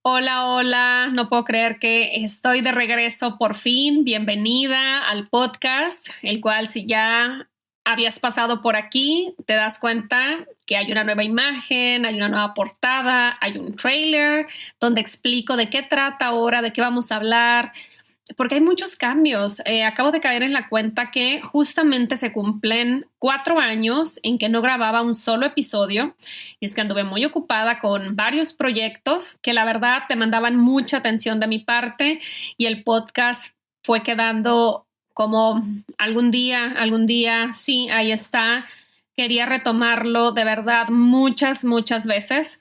Hola, hola, no puedo creer que estoy de regreso por fin. Bienvenida al podcast, el cual si ya habías pasado por aquí, te das cuenta que hay una nueva imagen, hay una nueva portada, hay un trailer donde explico de qué trata ahora, de qué vamos a hablar, porque hay muchos cambios. Acabo de caer en la cuenta que justamente se cumplen 4 años en que no grababa un solo episodio. Y es que anduve muy ocupada con varios proyectos que la verdad demandaban mucha atención de mi parte y el podcast fue quedando como algún día, sí, ahí está. Quería retomarlo de verdad muchas veces,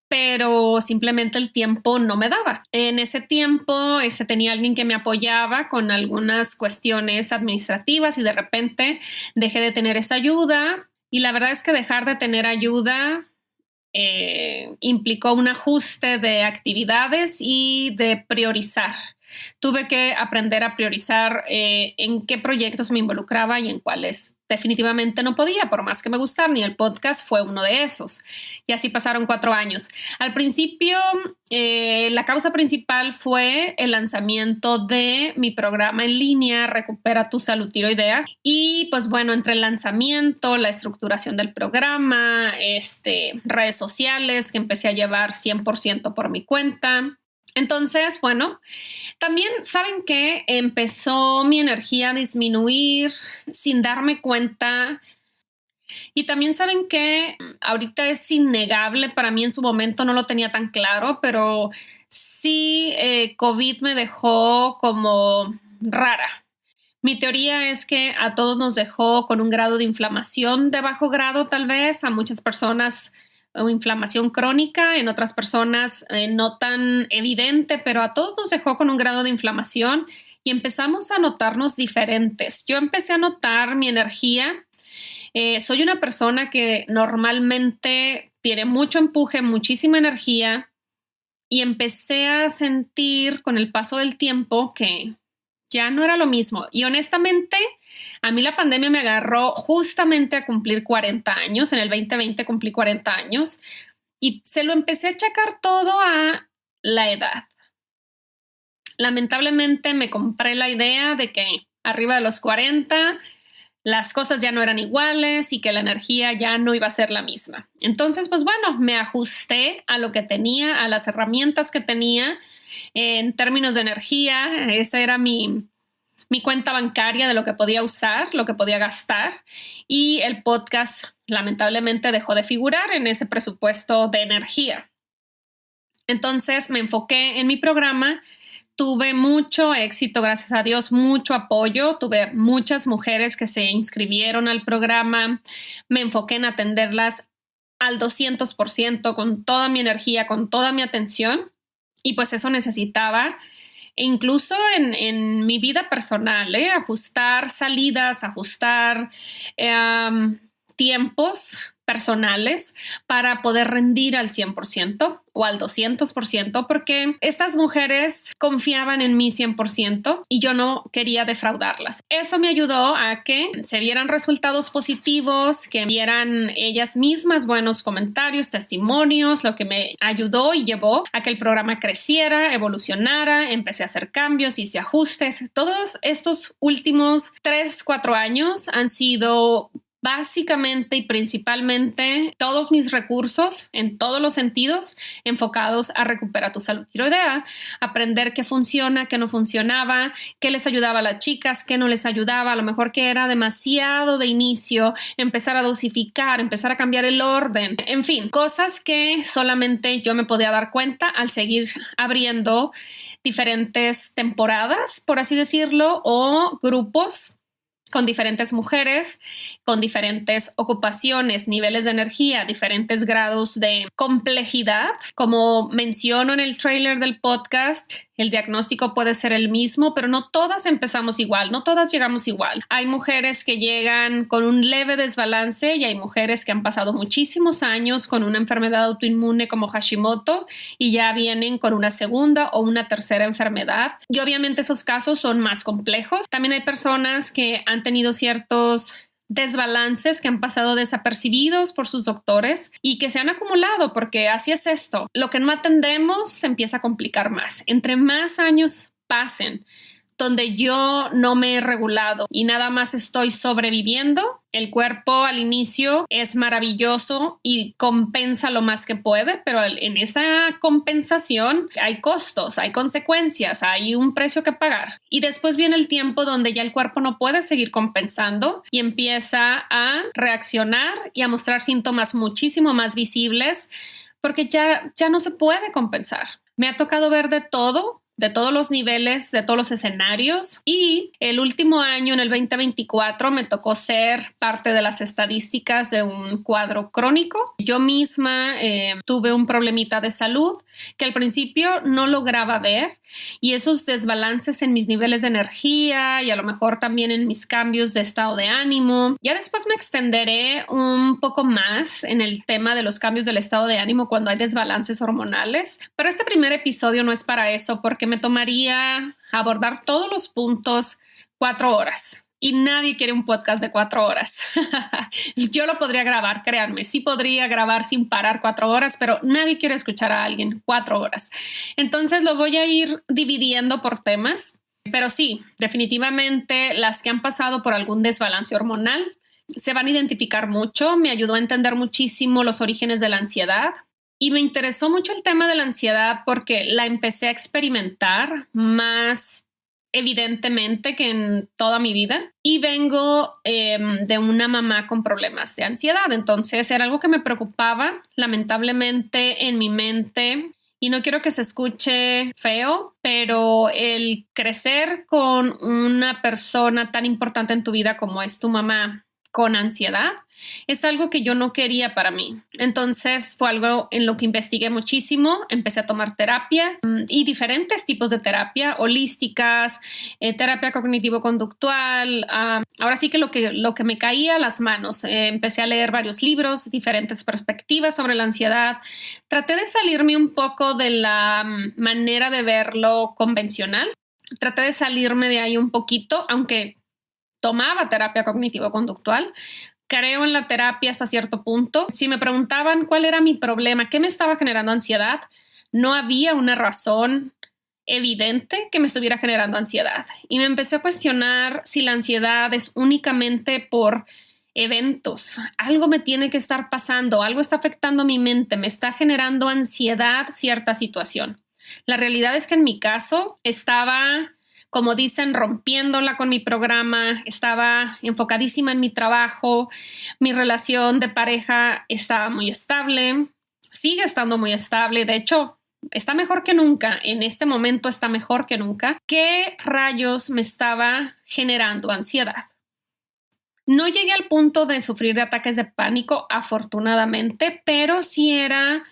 pero simplemente el tiempo no me daba. En ese tiempo, tenía alguien que me apoyaba con algunas cuestiones administrativas y de repente dejé de tener esa ayuda. Y la verdad es que dejar de tener ayuda implicó un ajuste de actividades y de priorizar. Tuve que aprender a priorizar en qué proyectos me involucraba y en cuáles definitivamente no podía, por más que me gustaran, y el podcast fue uno de esos. Y así pasaron 4 años. Al principio, la causa principal fue el lanzamiento de mi programa en línea, Recupera tu Salud Tiroidea. Y pues bueno, entre el lanzamiento, la estructuración del programa, redes sociales que empecé a llevar 100% por mi cuenta. Entonces, bueno, también saben que empezó mi energía a disminuir sin darme cuenta. Y también saben que ahorita es innegable, para mí en su momento no lo tenía tan claro, pero sí, COVID me dejó como rara. Mi teoría es que a todos nos dejó con un grado de inflamación de bajo grado, tal vez, a muchas personas inflamación crónica, en otras personas no tan evidente, pero a todos nos dejó con un grado de inflamación y empezamos a notarnos diferentes. Yo empecé a notar mi energía. Soy una persona que normalmente tiene mucho empuje, muchísima energía y empecé a sentir con el paso del tiempo que ya no era lo mismo. Y honestamente, a mí la pandemia me agarró justamente a cumplir 40 años. En el 2020 cumplí 40 años y se lo empecé a achacar todo a la edad. Lamentablemente me compré la idea de que arriba de los 40 las cosas ya no eran iguales y que la energía ya no iba a ser la misma. Entonces, pues bueno, me ajusté a lo que tenía, a las herramientas que tenía en términos de energía. Esa era mi cuenta bancaria de lo que podía usar, lo que podía gastar, y el podcast lamentablemente dejó de figurar en ese presupuesto de energía. Entonces me enfoqué en mi programa. Tuve mucho éxito, gracias a Dios, mucho apoyo. Tuve muchas mujeres que se inscribieron al programa. Me enfoqué en atenderlas al 200%, con toda mi energía, con toda mi atención. Y pues eso necesitaba, incluso en mi vida personal, ajustar salidas, ajustar tiempos personales para poder rendir al 100% o al 200%, porque estas mujeres confiaban en mí 100% y yo no quería defraudarlas. Eso me ayudó a que se vieran resultados positivos, que vieran ellas mismas buenos comentarios, testimonios, lo que me ayudó y llevó a que el programa creciera, evolucionara. Empecé a hacer cambios, hice ajustes. Todos estos últimos 3, 4 años han sido básicamente y principalmente todos mis recursos en todos los sentidos enfocados a recuperar tu salud tiroidea, aprender qué funciona, qué no funcionaba, qué les ayudaba a las chicas, qué no les ayudaba, a lo mejor que era demasiado de inicio, empezar a dosificar, empezar a cambiar el orden, en fin, cosas que solamente yo me podía dar cuenta al seguir abriendo diferentes temporadas, por así decirlo, o grupos con diferentes mujeres, con diferentes ocupaciones, niveles de energía, diferentes grados de complejidad. Como menciono en el trailer del podcast, el diagnóstico puede ser el mismo, pero no todas empezamos igual, no todas llegamos igual. Hay mujeres que llegan con un leve desbalance y hay mujeres que han pasado muchísimos años con una enfermedad autoinmune como Hashimoto y ya vienen con una segunda o una tercera enfermedad. Y obviamente esos casos son más complejos. También hay personas que han tenido ciertos desbalances que han pasado desapercibidos por sus doctores y que se han acumulado, porque así es esto. Lo que no atendemos se empieza a complicar más. Entre más años pasen donde yo no me he regulado y nada más estoy sobreviviendo, el cuerpo al inicio es maravilloso y compensa lo más que puede, pero en esa compensación hay costos, hay consecuencias, hay un precio que pagar. Y después viene el tiempo donde ya el cuerpo no puede seguir compensando y empieza a reaccionar y a mostrar síntomas muchísimo más visibles porque ya no se puede compensar. Me ha tocado ver de todo, de todos los niveles, de todos los escenarios, y el último año, en el 2024, me tocó ser parte de las estadísticas de un cuadro crónico. Yo misma tuve un problemita de salud que al principio no lograba ver, y esos desbalances en mis niveles de energía y a lo mejor también en mis cambios de estado de ánimo. Ya después me extenderé un poco más en el tema de los cambios del estado de ánimo cuando hay desbalances hormonales, pero este primer episodio no es para eso porque me tomaría abordar todos los puntos 4 horas. Y nadie quiere un podcast de 4 horas. Yo lo podría grabar, créanme. Sí podría grabar sin parar 4 horas, pero nadie quiere escuchar a alguien 4 horas. Entonces lo voy a ir dividiendo por temas. Pero sí, definitivamente las que han pasado por algún desbalance hormonal se van a identificar mucho. Me ayudó a entender muchísimo los orígenes de la ansiedad. Y me interesó mucho el tema de la ansiedad porque la empecé a experimentar más evidentemente que en toda mi vida, y vengo de una mamá con problemas de ansiedad, entonces era algo que me preocupaba lamentablemente en mi mente. Y no quiero que se escuche feo, pero el crecer con una persona tan importante en tu vida como es tu mamá con ansiedad es algo que yo no quería para mí. Entonces fue algo en lo que investigué muchísimo. Empecé a tomar terapia y diferentes tipos de terapia, holísticas, terapia cognitivo-conductual. Ahora sí que lo que me caía a las manos. Empecé a leer varios libros, diferentes perspectivas sobre la ansiedad. Traté de salirme un poco de la manera de verlo convencional. Traté de salirme de ahí un poquito, aunque tomaba terapia cognitivo-conductual. Creo en la terapia hasta cierto punto. Si me preguntaban cuál era mi problema, qué me estaba generando ansiedad, no había una razón evidente que me estuviera generando ansiedad. Y me empecé a cuestionar si la ansiedad es únicamente por eventos. Algo me tiene que estar pasando, algo está afectando mi mente, me está generando ansiedad cierta situación. La realidad es que en mi caso estaba, como dicen, rompiéndola con mi programa, estaba enfocadísima en mi trabajo, mi relación de pareja estaba muy estable, sigue estando muy estable, de hecho, está mejor que nunca, en este momento está mejor que nunca. ¿Qué rayos me estaba generando ansiedad? No llegué al punto de sufrir de ataques de pánico, afortunadamente, pero sí era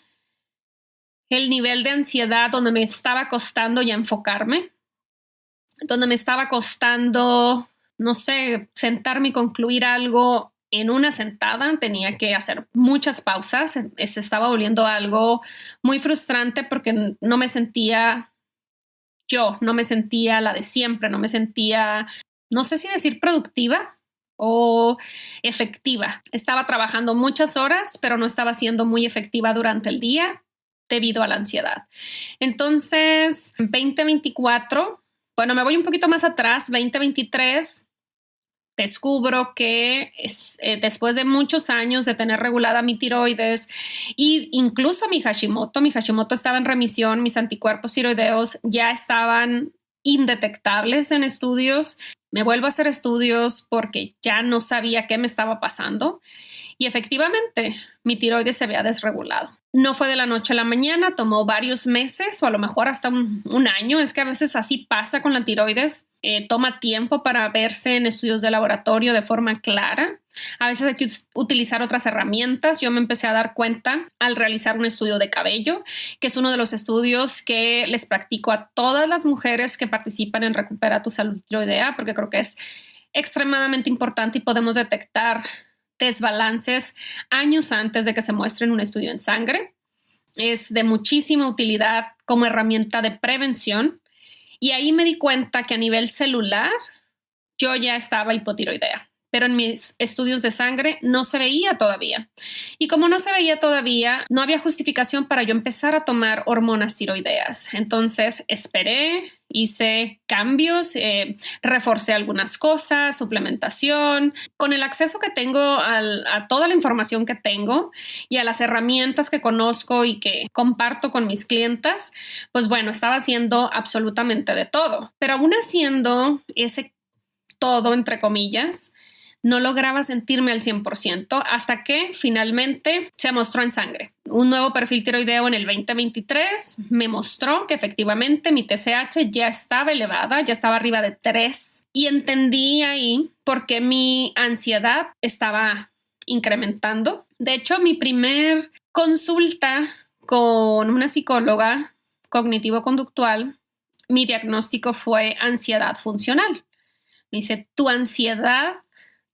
el nivel de ansiedad donde me estaba costando ya enfocarme, donde me estaba costando, no sé, sentarme y concluir algo en una sentada. Tenía que hacer muchas pausas. Se estaba volviendo algo muy frustrante porque no me sentía yo, no me sentía la de siempre, no me sentía, no sé si decir productiva o efectiva. Estaba trabajando muchas horas, pero no estaba siendo muy efectiva durante el día debido a la ansiedad. Entonces, 2024, bueno, me voy un poquito más atrás, 2023, descubro que después de muchos años de tener regulada mi tiroides e incluso mi Hashimoto estaba en remisión, mis anticuerpos tiroideos ya estaban indetectables en estudios. Me vuelvo a hacer estudios porque ya no sabía qué me estaba pasando y efectivamente mi tiroides se había desregulado. No fue de la noche a la mañana, tomó varios meses o a lo mejor hasta un año. Es que a veces así pasa con la tiroides. Toma tiempo para verse en estudios de laboratorio de forma clara. A veces hay que utilizar otras herramientas. Yo me empecé a dar cuenta al realizar un estudio de cabello, que es uno de los estudios que les practico a todas las mujeres que participan en Recupera tu Salud Tiroidea, porque creo que es extremadamente importante y podemos detectar desbalances años antes de que se muestre en un estudio en sangre. Es de muchísima utilidad como herramienta de prevención. Y ahí me di cuenta que a nivel celular yo ya estaba hipotiroidea. pero en mis estudios de sangre no se veía todavía. Y como no se veía todavía, no había justificación para yo empezar a tomar hormonas tiroideas. Entonces esperé, hice cambios, reforcé algunas cosas, suplementación. Con el acceso que tengo a toda la información que tengo y a las herramientas que conozco y que comparto con mis clientas, pues bueno, estaba haciendo absolutamente de todo. Pero aún haciendo ese todo, entre comillas, no lograba sentirme al 100% hasta que finalmente se mostró en sangre. Un nuevo perfil tiroideo en el 2023 me mostró que efectivamente mi TSH ya estaba elevada, ya estaba arriba de 3 y entendí ahí por qué mi ansiedad estaba incrementando. De hecho, mi primer consulta con una psicóloga cognitivo-conductual, mi diagnóstico fue ansiedad funcional. Me dice, tu ansiedad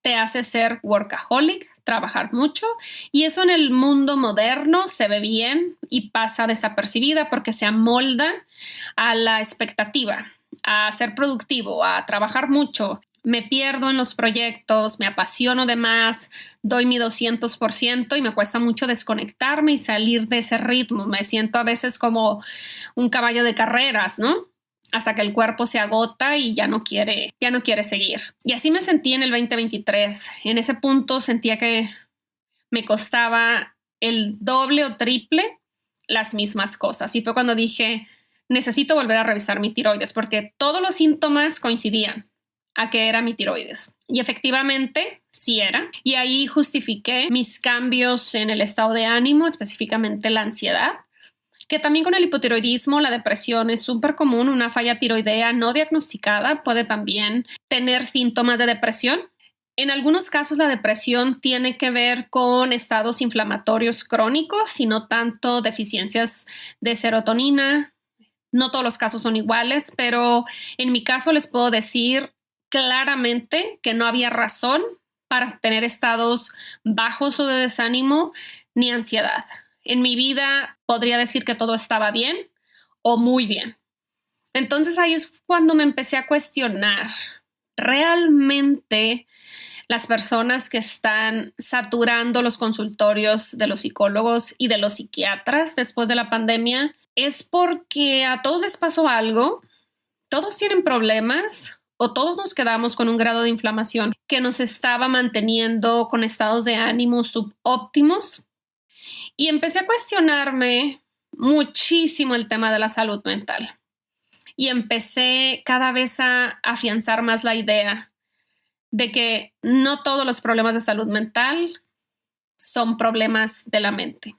te hace ser workaholic, trabajar mucho, y eso en el mundo moderno se ve bien y pasa desapercibida porque se amolda a la expectativa, a ser productivo, a trabajar mucho. Me pierdo en los proyectos, me apasiono de más, doy mi 200% y me cuesta mucho desconectarme y salir de ese ritmo. Me siento a veces como un caballo de carreras, ¿no? Hasta que el cuerpo se agota y ya no quiere seguir. Y así me sentí en el 2023. En ese punto sentía que me costaba el doble o triple las mismas cosas. Y fue cuando dije, necesito volver a revisar mi tiroides porque todos los síntomas coincidían a que era mi tiroides. Y efectivamente, sí era. Y ahí justifiqué mis cambios en el estado de ánimo, específicamente la ansiedad, que también con el hipotiroidismo, la depresión es súper común. Una falla tiroidea no diagnosticada puede también tener síntomas de depresión. En algunos casos la depresión tiene que ver con estados inflamatorios crónicos y no tanto deficiencias de serotonina. No todos los casos son iguales, pero en mi caso les puedo decir claramente que no había razón para tener estados bajos o de desánimo ni ansiedad. En mi vida podría decir que todo estaba bien o muy bien. Entonces ahí es cuando me empecé a cuestionar, ¿realmente las personas que están saturando los consultorios de los psicólogos y de los psiquiatras después de la pandemia es porque a todos les pasó algo? ¿Todos tienen problemas? ¿O todos nos quedamos con un grado de inflamación que nos estaba manteniendo con estados de ánimo subóptimos? Y empecé a cuestionarme muchísimo el tema de la salud mental. Y empecé cada vez a afianzar más la idea de que no todos los problemas de salud mental son problemas de la mente,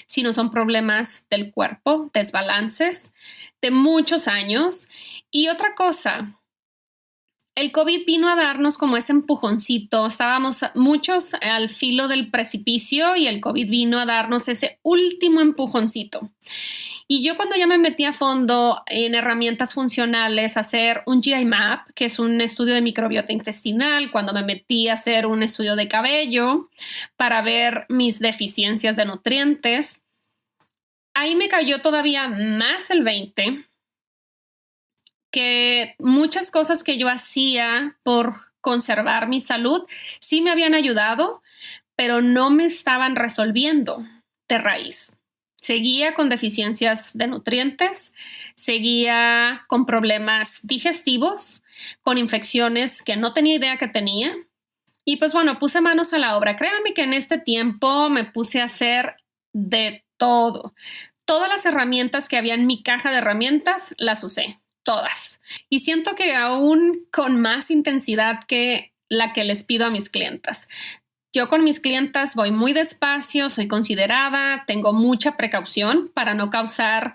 sino son problemas del cuerpo, desbalances de muchos años. Y otra cosa, el COVID vino a darnos como ese empujoncito. Estábamos muchos al filo del precipicio y el COVID vino a darnos ese último empujoncito. Y yo cuando ya me metí a fondo en herramientas funcionales, a hacer un GI Map, que es un estudio de microbiota intestinal, cuando me metí a hacer un estudio de cabello para ver mis deficiencias de nutrientes, ahí me cayó todavía más el 20, que muchas cosas que yo hacía por conservar mi salud sí me habían ayudado, pero no me estaban resolviendo de raíz. Seguía con deficiencias de nutrientes, seguía con problemas digestivos, con infecciones que no tenía idea que tenía. Y pues bueno, puse manos a la obra. Créanme que en este tiempo me puse a hacer de todo. Todas las herramientas que había en mi caja de herramientas las usé. Todas. Y siento que aún con más intensidad que la que les pido a mis clientas. Yo con mis clientas voy muy despacio, soy considerada, tengo mucha precaución para no causar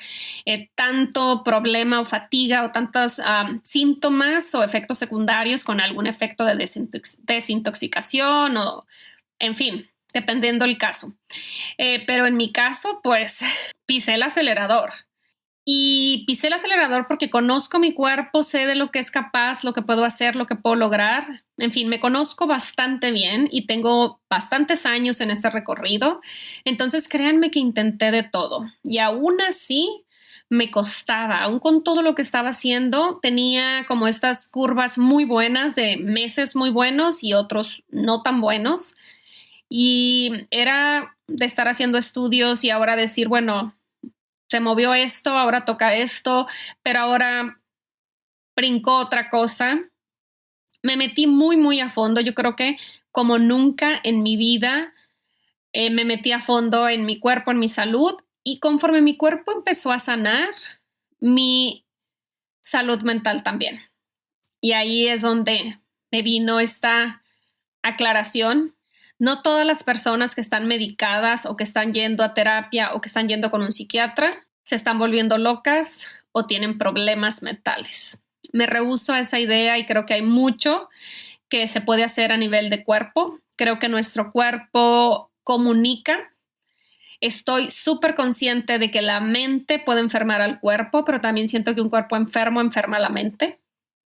tanto problema o fatiga o tantos síntomas o efectos secundarios con algún efecto de desintoxicación o, en fin, dependiendo el caso. Pero en mi caso, pues pisé el acelerador. Y pisé el acelerador porque conozco mi cuerpo, sé de lo que es capaz, lo que puedo hacer, lo que puedo lograr. En fin, me conozco bastante bien y tengo bastantes años en este recorrido. Entonces, créanme que intenté de todo. Y aún así, me costaba, aún con todo lo que estaba haciendo, tenía como estas curvas muy buenas de meses muy buenos y otros no tan buenos. Y era de estar haciendo estudios y ahora decir, bueno, se movió esto, ahora toca esto, pero ahora brincó otra cosa. Me metí muy, muy a fondo. Yo creo que como nunca en mi vida me metí a fondo en mi cuerpo, en mi salud. Y conforme mi cuerpo empezó a sanar, mi salud mental también. Y ahí es donde me vino esta aclaración. No todas las personas que están medicadas o que están yendo a terapia o que están yendo con un psiquiatra se están volviendo locas o tienen problemas mentales. Me rehúso a esa idea y creo que hay mucho que se puede hacer a nivel de cuerpo. Creo que nuestro cuerpo comunica. Estoy súper consciente de que la mente puede enfermar al cuerpo, pero también siento que un cuerpo enfermo enferma a la mente.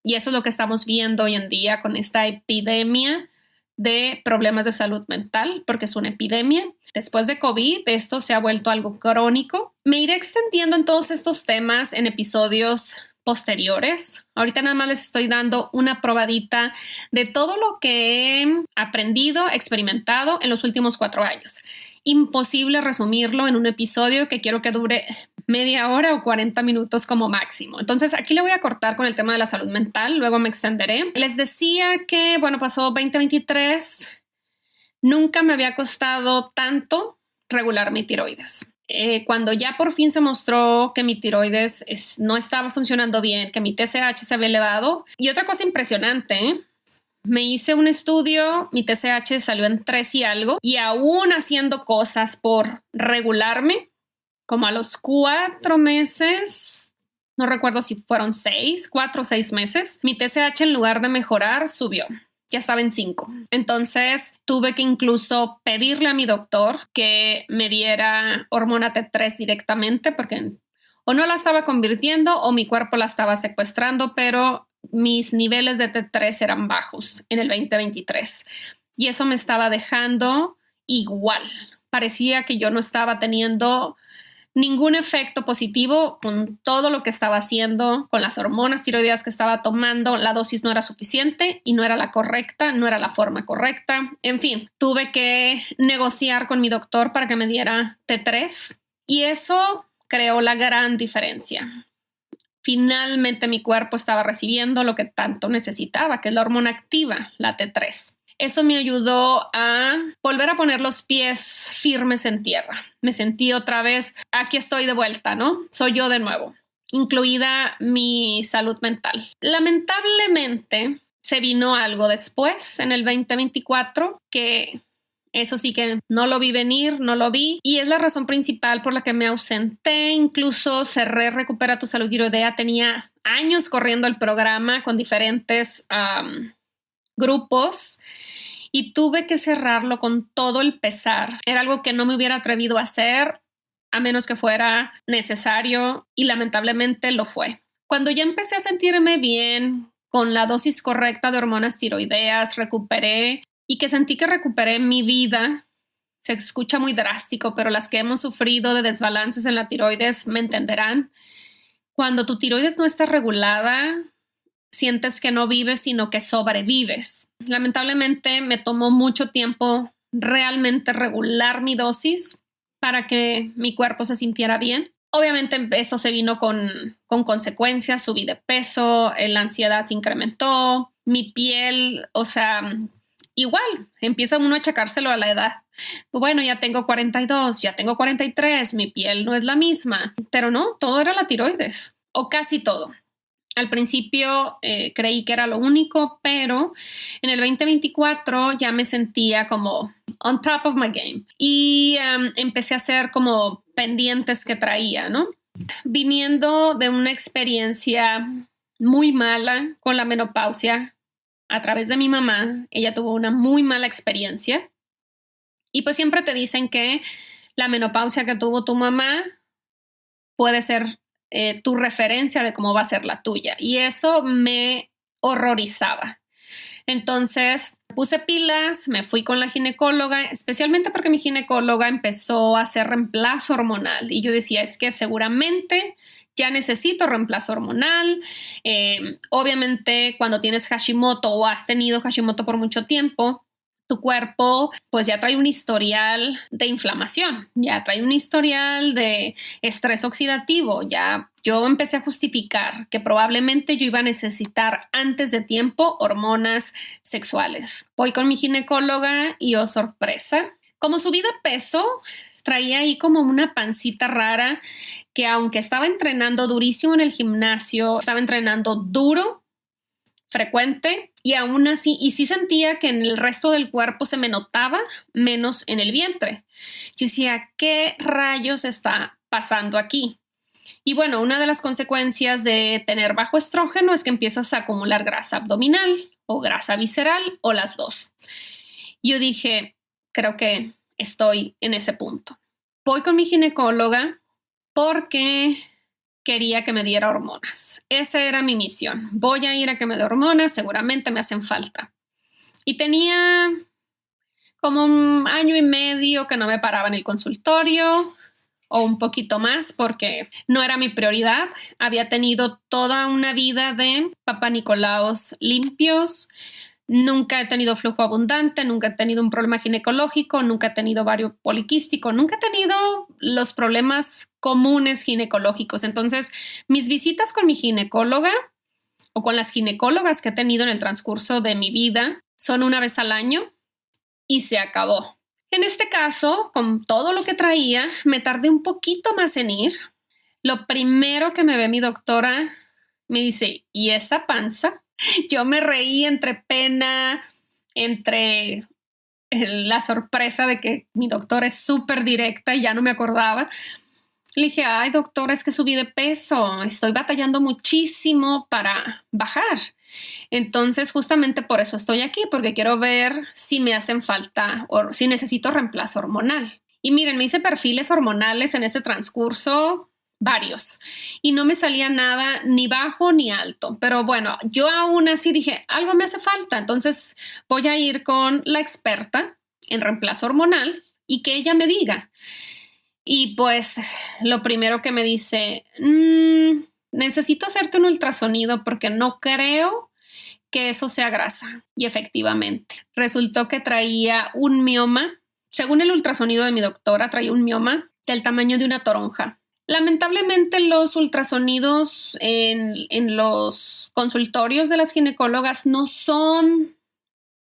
Y eso es lo que estamos viendo hoy en día con esta epidemia de problemas de salud mental, porque es una epidemia. Después de COVID, esto se ha vuelto algo crónico. Me iré extendiendo en todos estos temas en episodios posteriores. Ahorita nada más les estoy dando una probadita de todo lo que he aprendido, experimentado en los últimos 4 años. Imposible resumirlo en un episodio que quiero que dure media hora o 40 minutos como máximo. Entonces aquí le voy a cortar con el tema de la salud mental, luego me extenderé. Les decía que, bueno, pasó 2023, nunca me había costado tanto regular mi tiroides. Cuando ya por fin se mostró que mi tiroides no estaba funcionando bien, que mi TSH se había elevado. Y otra cosa impresionante, me hice un estudio, mi TSH salió en 3 y algo, y aún haciendo cosas por regularme, como a los 4 meses, no recuerdo si fueron 4 o 6 meses, mi TSH en lugar de mejorar subió. Ya estaba en 5. Entonces tuve que incluso pedirle a mi doctor que me diera hormona T3 directamente porque o no la estaba convirtiendo o mi cuerpo la estaba secuestrando, pero mis niveles de T3 eran bajos en el 2023 y eso me estaba dejando igual. Parecía que yo no estaba teniendo ningún efecto positivo con todo lo que estaba haciendo, con las hormonas tiroideas que estaba tomando. La dosis no era suficiente y no era la correcta, no era la forma correcta. En fin, tuve que negociar con mi doctor para que me diera T3 y eso creó la gran diferencia. Finalmente mi cuerpo estaba recibiendo lo que tanto necesitaba, que es la hormona activa, la T3. Eso me ayudó a volver a poner los pies firmes en tierra. Me sentí otra vez, aquí estoy de vuelta, ¿no? Soy yo de nuevo, incluida mi salud mental. Lamentablemente se vino algo después, en el 2024, que eso sí que no lo vi venir, no lo vi. Y es la razón principal por la que me ausenté. Incluso cerré Recupera tu Salud Tiroidea. Tenía años corriendo el programa con diferentes grupos y tuve que cerrarlo con todo el pesar. Era algo que no me hubiera atrevido a hacer a menos que fuera necesario y lamentablemente lo fue. Cuando ya empecé a sentirme bien con la dosis correcta de hormonas tiroideas, recuperé y que sentí que recuperé mi vida. Se escucha muy drástico, pero las que hemos sufrido de desbalances en la tiroides me entenderán. Cuando tu tiroides no está regulada, sientes que no vives, sino que sobrevives. Lamentablemente me tomó mucho tiempo realmente regular mi dosis para que mi cuerpo se sintiera bien. Obviamente esto se vino con consecuencias, subí de peso, la ansiedad se incrementó, mi piel, o sea, igual, empieza uno a achacárselo a la edad. Bueno, ya tengo 42, ya tengo 43, mi piel no es la misma, pero no, todo era la tiroides, o casi todo. Al principio creí que era lo único, pero en el 2024 ya me sentía como on top of my game y empecé a hacer como pendientes que traía, ¿no? Viniendo de una experiencia muy mala con la menopausia a través de mi mamá, ella tuvo una muy mala experiencia y pues siempre te dicen que la menopausia que tuvo tu mamá puede ser tu referencia de cómo va a ser la tuya. Y eso me horrorizaba. Entonces puse pilas, me fui con la ginecóloga, especialmente porque mi ginecóloga empezó a hacer reemplazo hormonal. Y yo decía, es que seguramente ya necesito reemplazo hormonal. Obviamente, cuando tienes Hashimoto o has tenido Hashimoto por mucho tiempo, tu cuerpo pues ya trae un historial de inflamación, ya trae un historial de estrés oxidativo. Ya yo empecé a justificar que probablemente yo iba a necesitar antes de tiempo hormonas sexuales. Voy con mi ginecóloga y, oh sorpresa, como subí de peso, traía ahí como una pancita rara que, aunque estaba entrenando durísimo en el gimnasio, estaba entrenando duro, frecuente, y aún así, y sí sentía que en el resto del cuerpo se me notaba menos en el vientre. Yo decía, ¿qué rayos está pasando aquí? Y bueno, una de las consecuencias de tener bajo estrógeno es que empiezas a acumular grasa abdominal o grasa visceral o las dos. Yo dije, creo que estoy en ese punto. Voy con mi ginecóloga porque quería que me diera hormonas. Esa era mi misión. Voy a ir a que me dé hormonas, seguramente me hacen falta. Y tenía como 1 año y medio que no me paraba en el consultorio, o un poquito más, porque no era mi prioridad. Había tenido toda una vida de papá Nicolaos limpios. Nunca he tenido flujo abundante, nunca he tenido un problema ginecológico, nunca he tenido ovario poliquístico, nunca he tenido los problemas comunes ginecológicos. Entonces, mis visitas con mi ginecóloga o con las ginecólogas que he tenido en el transcurso de mi vida son una vez al año y se acabó. En este caso, con todo lo que traía, me tardé un poquito más en ir. Lo primero que me ve mi doctora me dice, ¿y esa panza? Yo me reí entre pena, entre la sorpresa de que mi doctora es súper directa y ya no me acordaba. Le dije, ay, doctora, es que subí de peso, estoy batallando muchísimo para bajar. Entonces, justamente por eso estoy aquí, porque quiero ver si me hacen falta o si necesito reemplazo hormonal. Y miren, me hice perfiles hormonales en ese transcurso, varios, y no me salía nada ni bajo ni alto. Pero bueno, yo aún así dije, algo me hace falta. Entonces voy a ir con la experta en reemplazo hormonal y que ella me diga. Y pues lo primero que me dice, necesito hacerte un ultrasonido porque no creo que eso sea grasa. Y efectivamente, resultó que traía un mioma. Según el ultrasonido de mi doctora, traía un mioma del tamaño de una toronja. Lamentablemente, los ultrasonidos en los consultorios de las ginecólogas no son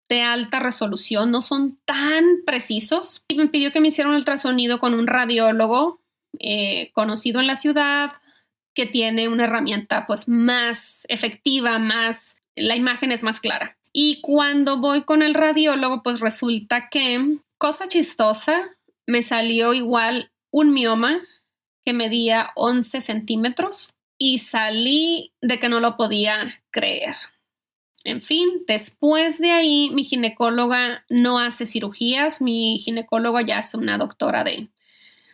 de alta resolución, no son tan precisos. Y me pidió que me hiciera un ultrasonido con un radiólogo conocido en la ciudad, que tiene una herramienta pues más efectiva, la imagen es más clara. Y cuando voy con el radiólogo, pues resulta que, cosa chistosa, me salió igual un mioma que medía 11 centímetros y salí de que no lo podía creer. En fin, después de ahí, mi ginecóloga no hace cirugías. Mi ginecóloga ya es una doctora de,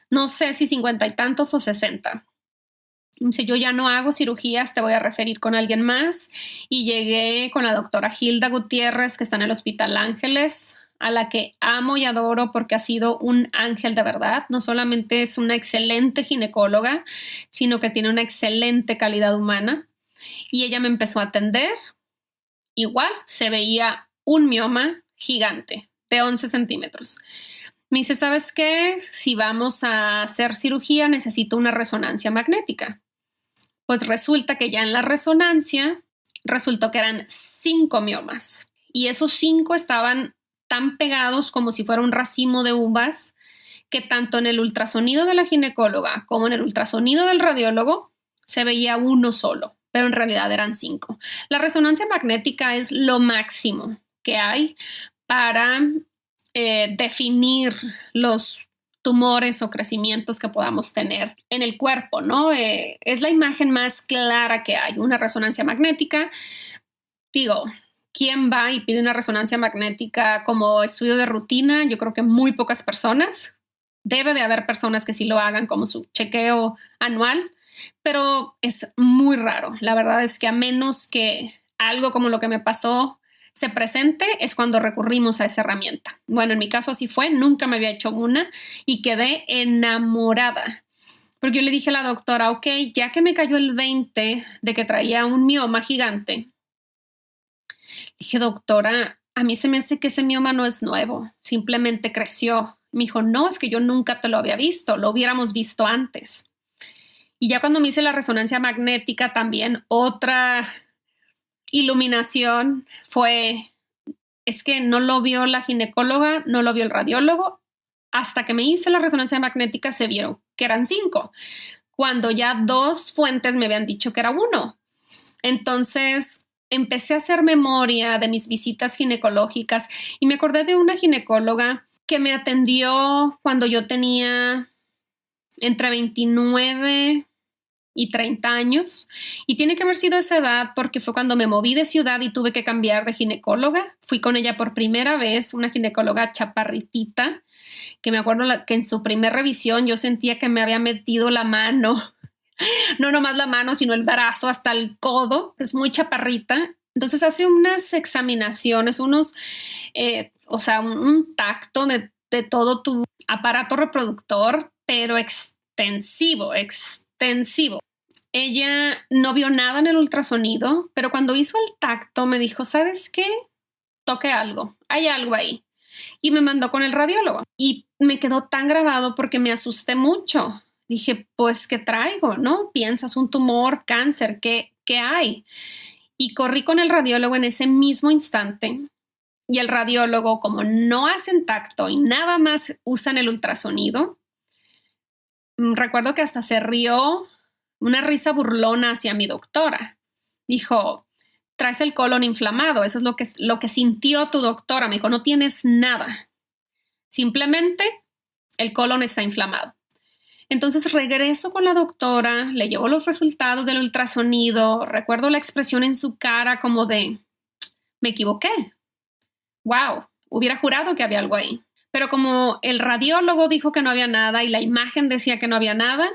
no sé si 50 y tantos o 60. Si yo ya no hago cirugías, te voy a referir con alguien más. Y llegué con la doctora Hilda Gutiérrez, que está en el Hospital Ángeles, a la que amo y adoro porque ha sido un ángel de verdad. No solamente es una excelente ginecóloga, sino que tiene una excelente calidad humana. Y ella me empezó a atender. Igual se veía un mioma gigante de 11 centímetros. Me dice, ¿sabes qué? Si vamos a hacer cirugía, necesito una resonancia magnética. Pues resulta que ya en la resonancia resultó que eran 5 miomas. Y esos 5 estaban tan pegados como si fuera un racimo de uvas, que tanto en el ultrasonido de la ginecóloga como en el ultrasonido del radiólogo se veía uno solo, pero en realidad eran 5. La resonancia magnética es lo máximo que hay para definir los tumores o crecimientos que podamos tener en el cuerpo, ¿no? Es la imagen más clara que hay, una resonancia magnética. Digo, ¿quién va y pide una resonancia magnética como estudio de rutina? Yo creo que muy pocas personas. Debe de haber personas que sí lo hagan como su chequeo anual, pero es muy raro. La verdad es que a menos que algo como lo que me pasó se presente, es cuando recurrimos a esa herramienta. Bueno, en mi caso así fue, nunca me había hecho una y quedé enamorada. Porque yo le dije a la doctora, ok, ya que me cayó el 20 de que traía un mioma gigante, dije, doctora, a mí se me hace que ese mioma no es nuevo, simplemente creció. Me dijo, no, es que yo nunca te lo había visto, lo hubiéramos visto antes. Y ya cuando me hice la resonancia magnética también, otra iluminación fue, es que no lo vio la ginecóloga, no lo vio el radiólogo. Hasta que me hice la resonancia magnética se vieron que eran 5, cuando ya 2 fuentes me habían dicho que era 1. Entonces empecé a hacer memoria de mis visitas ginecológicas y me acordé de una ginecóloga que me atendió cuando yo tenía entre 29 y 30 años, y tiene que haber sido esa edad porque fue cuando me moví de ciudad y tuve que cambiar de ginecóloga. Fui con ella por primera vez, una ginecóloga chaparritita, que me acuerdo que en su primer revisión yo sentía que me había metido la mano, no nomás la mano, sino el brazo hasta el codo, es muy chaparrita. Entonces hace unas examinaciones, un tacto de todo tu aparato reproductor, pero extensivo. Ella no vio nada en el ultrasonido, pero cuando hizo el tacto me dijo, ¿sabes qué? Toqué algo, hay algo ahí. Y me mandó con el radiólogo. Y me quedó tan grabado porque me asusté mucho. Dije, pues, ¿qué traigo? ¿No? Piensas un tumor, cáncer, ¿qué hay? Y corrí con el radiólogo en ese mismo instante. Y el radiólogo, como no hacen tacto y nada más usan el ultrasonido, recuerdo que hasta se rió, una risa burlona hacia mi doctora. Dijo, traes el colon inflamado, eso es lo que sintió tu doctora. Me dijo, no tienes nada, simplemente el colon está inflamado. Entonces regreso con la doctora, le llevo los resultados del ultrasonido, recuerdo la expresión en su cara como de, me equivoqué. Wow, hubiera jurado que había algo ahí. Pero como el radiólogo dijo que no había nada y la imagen decía que no había nada,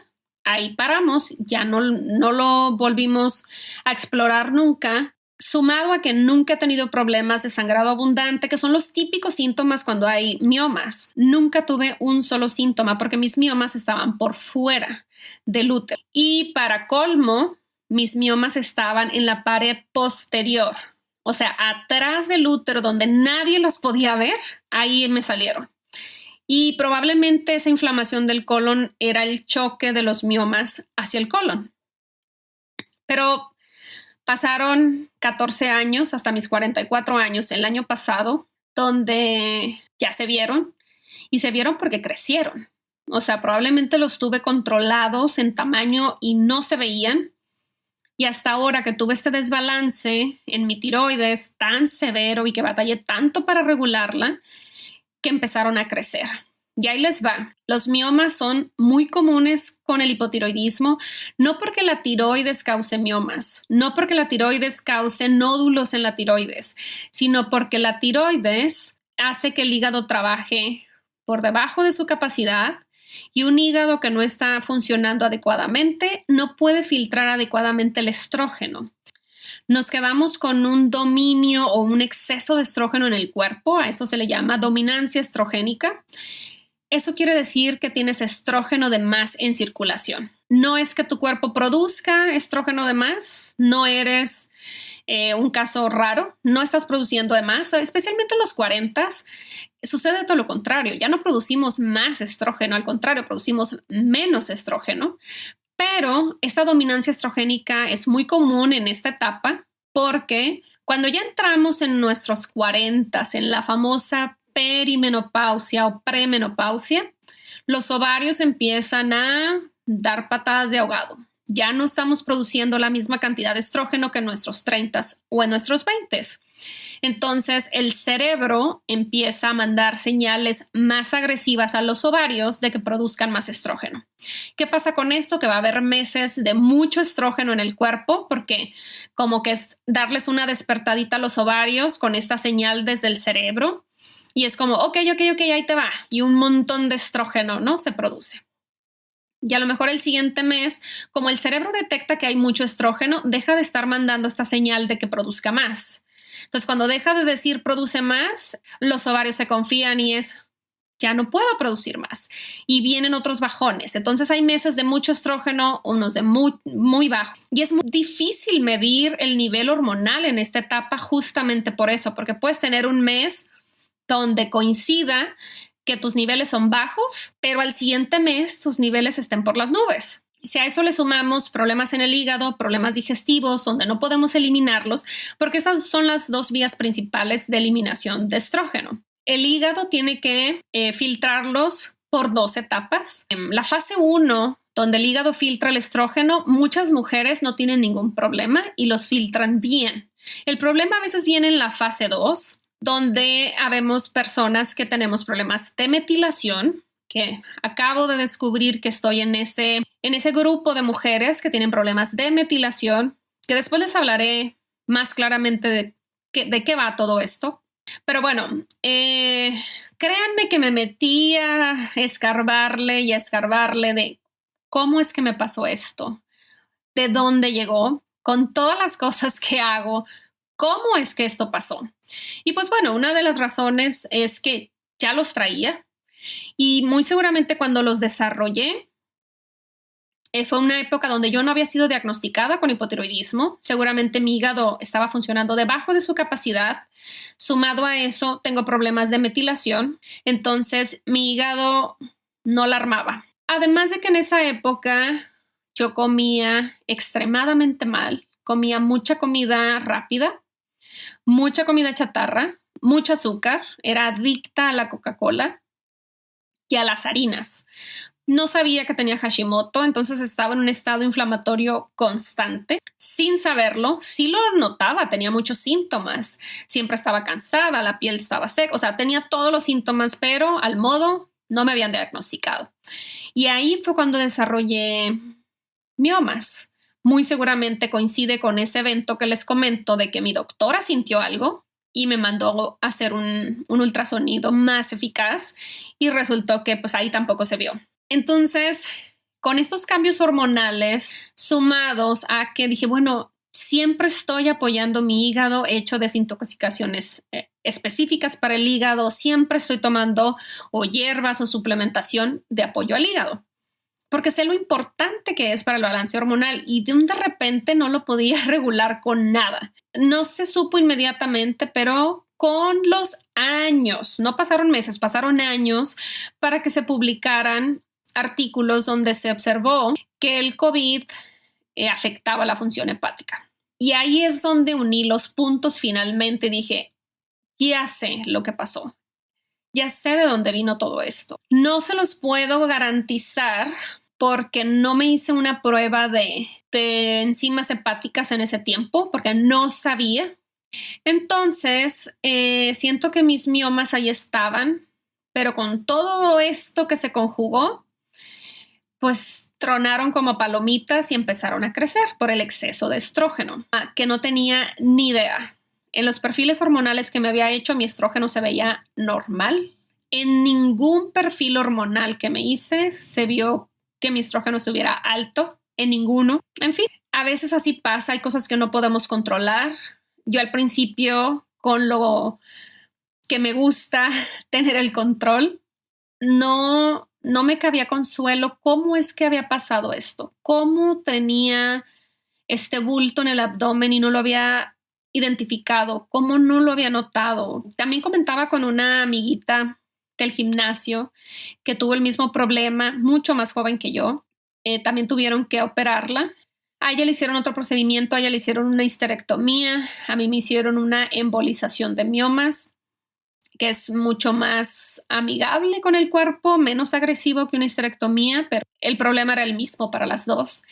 ahí paramos, ya no lo volvimos a explorar nunca, sumado a que nunca he tenido problemas de sangrado abundante, que son los típicos síntomas cuando hay miomas. Nunca tuve un solo síntoma porque mis miomas estaban por fuera del útero. Y para colmo, mis miomas estaban en la pared posterior, o sea, atrás del útero donde nadie los podía ver, ahí me salieron. Y probablemente esa inflamación del colon era el choque de los miomas hacia el colon. Pero pasaron 14 años, hasta mis 44 años, el año pasado, donde ya se vieron, y se vieron porque crecieron. O sea, probablemente los tuve controlados en tamaño y no se veían. Y hasta ahora que tuve este desbalance en mi tiroides tan severo y que batallé tanto para regularla, que empezaron a crecer. Y ahí les va. Los miomas son muy comunes con el hipotiroidismo, no porque la tiroides cause miomas, no porque la tiroides cause nódulos en la tiroides, sino porque la tiroides hace que el hígado trabaje por debajo de su capacidad, y un hígado que no está funcionando adecuadamente no puede filtrar adecuadamente el estrógeno. Nos quedamos con un dominio o un exceso de estrógeno en el cuerpo. A eso se le llama dominancia estrogénica. Eso quiere decir que tienes estrógeno de más en circulación. No es que tu cuerpo produzca estrógeno de más, no eres un caso raro, no estás produciendo de más, especialmente en los 40. Sucede todo lo contrario, ya no producimos más estrógeno, al contrario, producimos menos estrógeno. Pero esta dominancia estrogénica es muy común en esta etapa porque cuando ya entramos en nuestros 40, en la famosa perimenopausia o premenopausia, los ovarios empiezan a dar patadas de ahogado. Ya no estamos produciendo la misma cantidad de estrógeno que en nuestros 30 o en nuestros 20. Entonces, el cerebro empieza a mandar señales más agresivas a los ovarios de que produzcan más estrógeno. ¿Qué pasa con esto? Que va a haber meses de mucho estrógeno en el cuerpo porque como que es darles una despertadita a los ovarios con esta señal desde el cerebro y es como, ok, ahí te va. Y un montón de estrógeno, ¿no? Se produce. Y a lo mejor el siguiente mes, como el cerebro detecta que hay mucho estrógeno, deja de estar mandando esta señal de que produzca más. Entonces, cuando deja de decir produce más, los ovarios se confían y es, ya no puedo producir más y vienen otros bajones. Entonces hay meses de mucho estrógeno, unos de muy, muy bajo. Y es muy difícil medir el nivel hormonal en esta etapa justamente por eso, porque puedes tener un mes donde coincida que tus niveles son bajos, pero al siguiente mes tus niveles estén por las nubes. Si a eso le sumamos problemas en el hígado, problemas digestivos, donde no podemos eliminarlos, porque estas son las dos vías principales de eliminación de estrógeno. El hígado tiene que filtrarlos por 2 etapas. En la fase 1, donde el hígado filtra el estrógeno, muchas mujeres no tienen ningún problema y los filtran bien. El problema a veces viene en la fase 2, donde habemos personas que tenemos problemas de metilación, que acabo de descubrir que estoy en ese grupo de mujeres que tienen problemas de metilación, que después les hablaré más claramente de qué va todo esto. Pero bueno, créanme que me metí a escarbarle y a escarbarle de cómo es que me pasó esto, de dónde llegó, con todas las cosas que hago, cómo es que esto pasó. Y pues bueno, una de las razones es que ya los traía y muy seguramente cuando los desarrollé, fue una época donde yo no había sido diagnosticada con hipotiroidismo. Seguramente mi hígado estaba funcionando debajo de su capacidad. Sumado a eso, tengo problemas de metilación. Entonces, mi hígado no la armaba. Además de que en esa época yo comía extremadamente mal. Comía mucha comida rápida, mucha comida chatarra, mucho azúcar. Era adicta a la Coca-Cola y a las harinas. No sabía que tenía Hashimoto, entonces estaba en un estado inflamatorio constante. Sin saberlo, sí lo notaba, tenía muchos síntomas. Siempre estaba cansada, la piel estaba seca, o sea, tenía todos los síntomas, pero al modo no me habían diagnosticado. Y ahí fue cuando desarrollé miomas. Muy seguramente coincide con ese evento que les comento de que mi doctora sintió algo y me mandó a hacer un ultrasonido más eficaz y resultó que pues ahí tampoco se vio. Entonces, con estos cambios hormonales sumados a que dije, bueno, siempre estoy apoyando mi hígado, he hecho desintoxicaciones específicas para el hígado, siempre estoy tomando o hierbas o suplementación de apoyo al hígado, porque sé lo importante que es para el balance hormonal y de repente no lo podía regular con nada. No se supo inmediatamente, pero con los años, no pasaron meses, pasaron años para que se publicaran artículos donde se observó que el COVID afectaba la función hepática. Y ahí es donde uní los puntos finalmente. Dije, ya sé lo que pasó. Ya sé de dónde vino todo esto. No se los puedo garantizar porque no me hice una prueba de enzimas hepáticas en ese tiempo, porque no sabía. Entonces, siento que mis miomas ahí estaban, pero con todo esto que se conjugó, pues tronaron como palomitas y empezaron a crecer por el exceso de estrógeno, que no tenía ni idea. En los perfiles hormonales que me había hecho, mi estrógeno se veía normal. En ningún perfil hormonal que me hice se vio que mi estrógeno estuviera alto, en ninguno. En fin, a veces así pasa, hay cosas que no podemos controlar. Yo al principio, con lo que me gusta tener el control, no me cabía consuelo cómo es que había pasado esto, cómo tenía este bulto en el abdomen y no lo había identificado, cómo no lo había notado. También comentaba con una amiguita del gimnasio que tuvo el mismo problema, mucho más joven que yo. También tuvieron que operarla. A ella le hicieron otro procedimiento, a ella le hicieron una histerectomía, a mí me hicieron una embolización de miomas, que es mucho más amigable con el cuerpo, menos agresivo que una histerectomía, pero el problema era el mismo para las dos.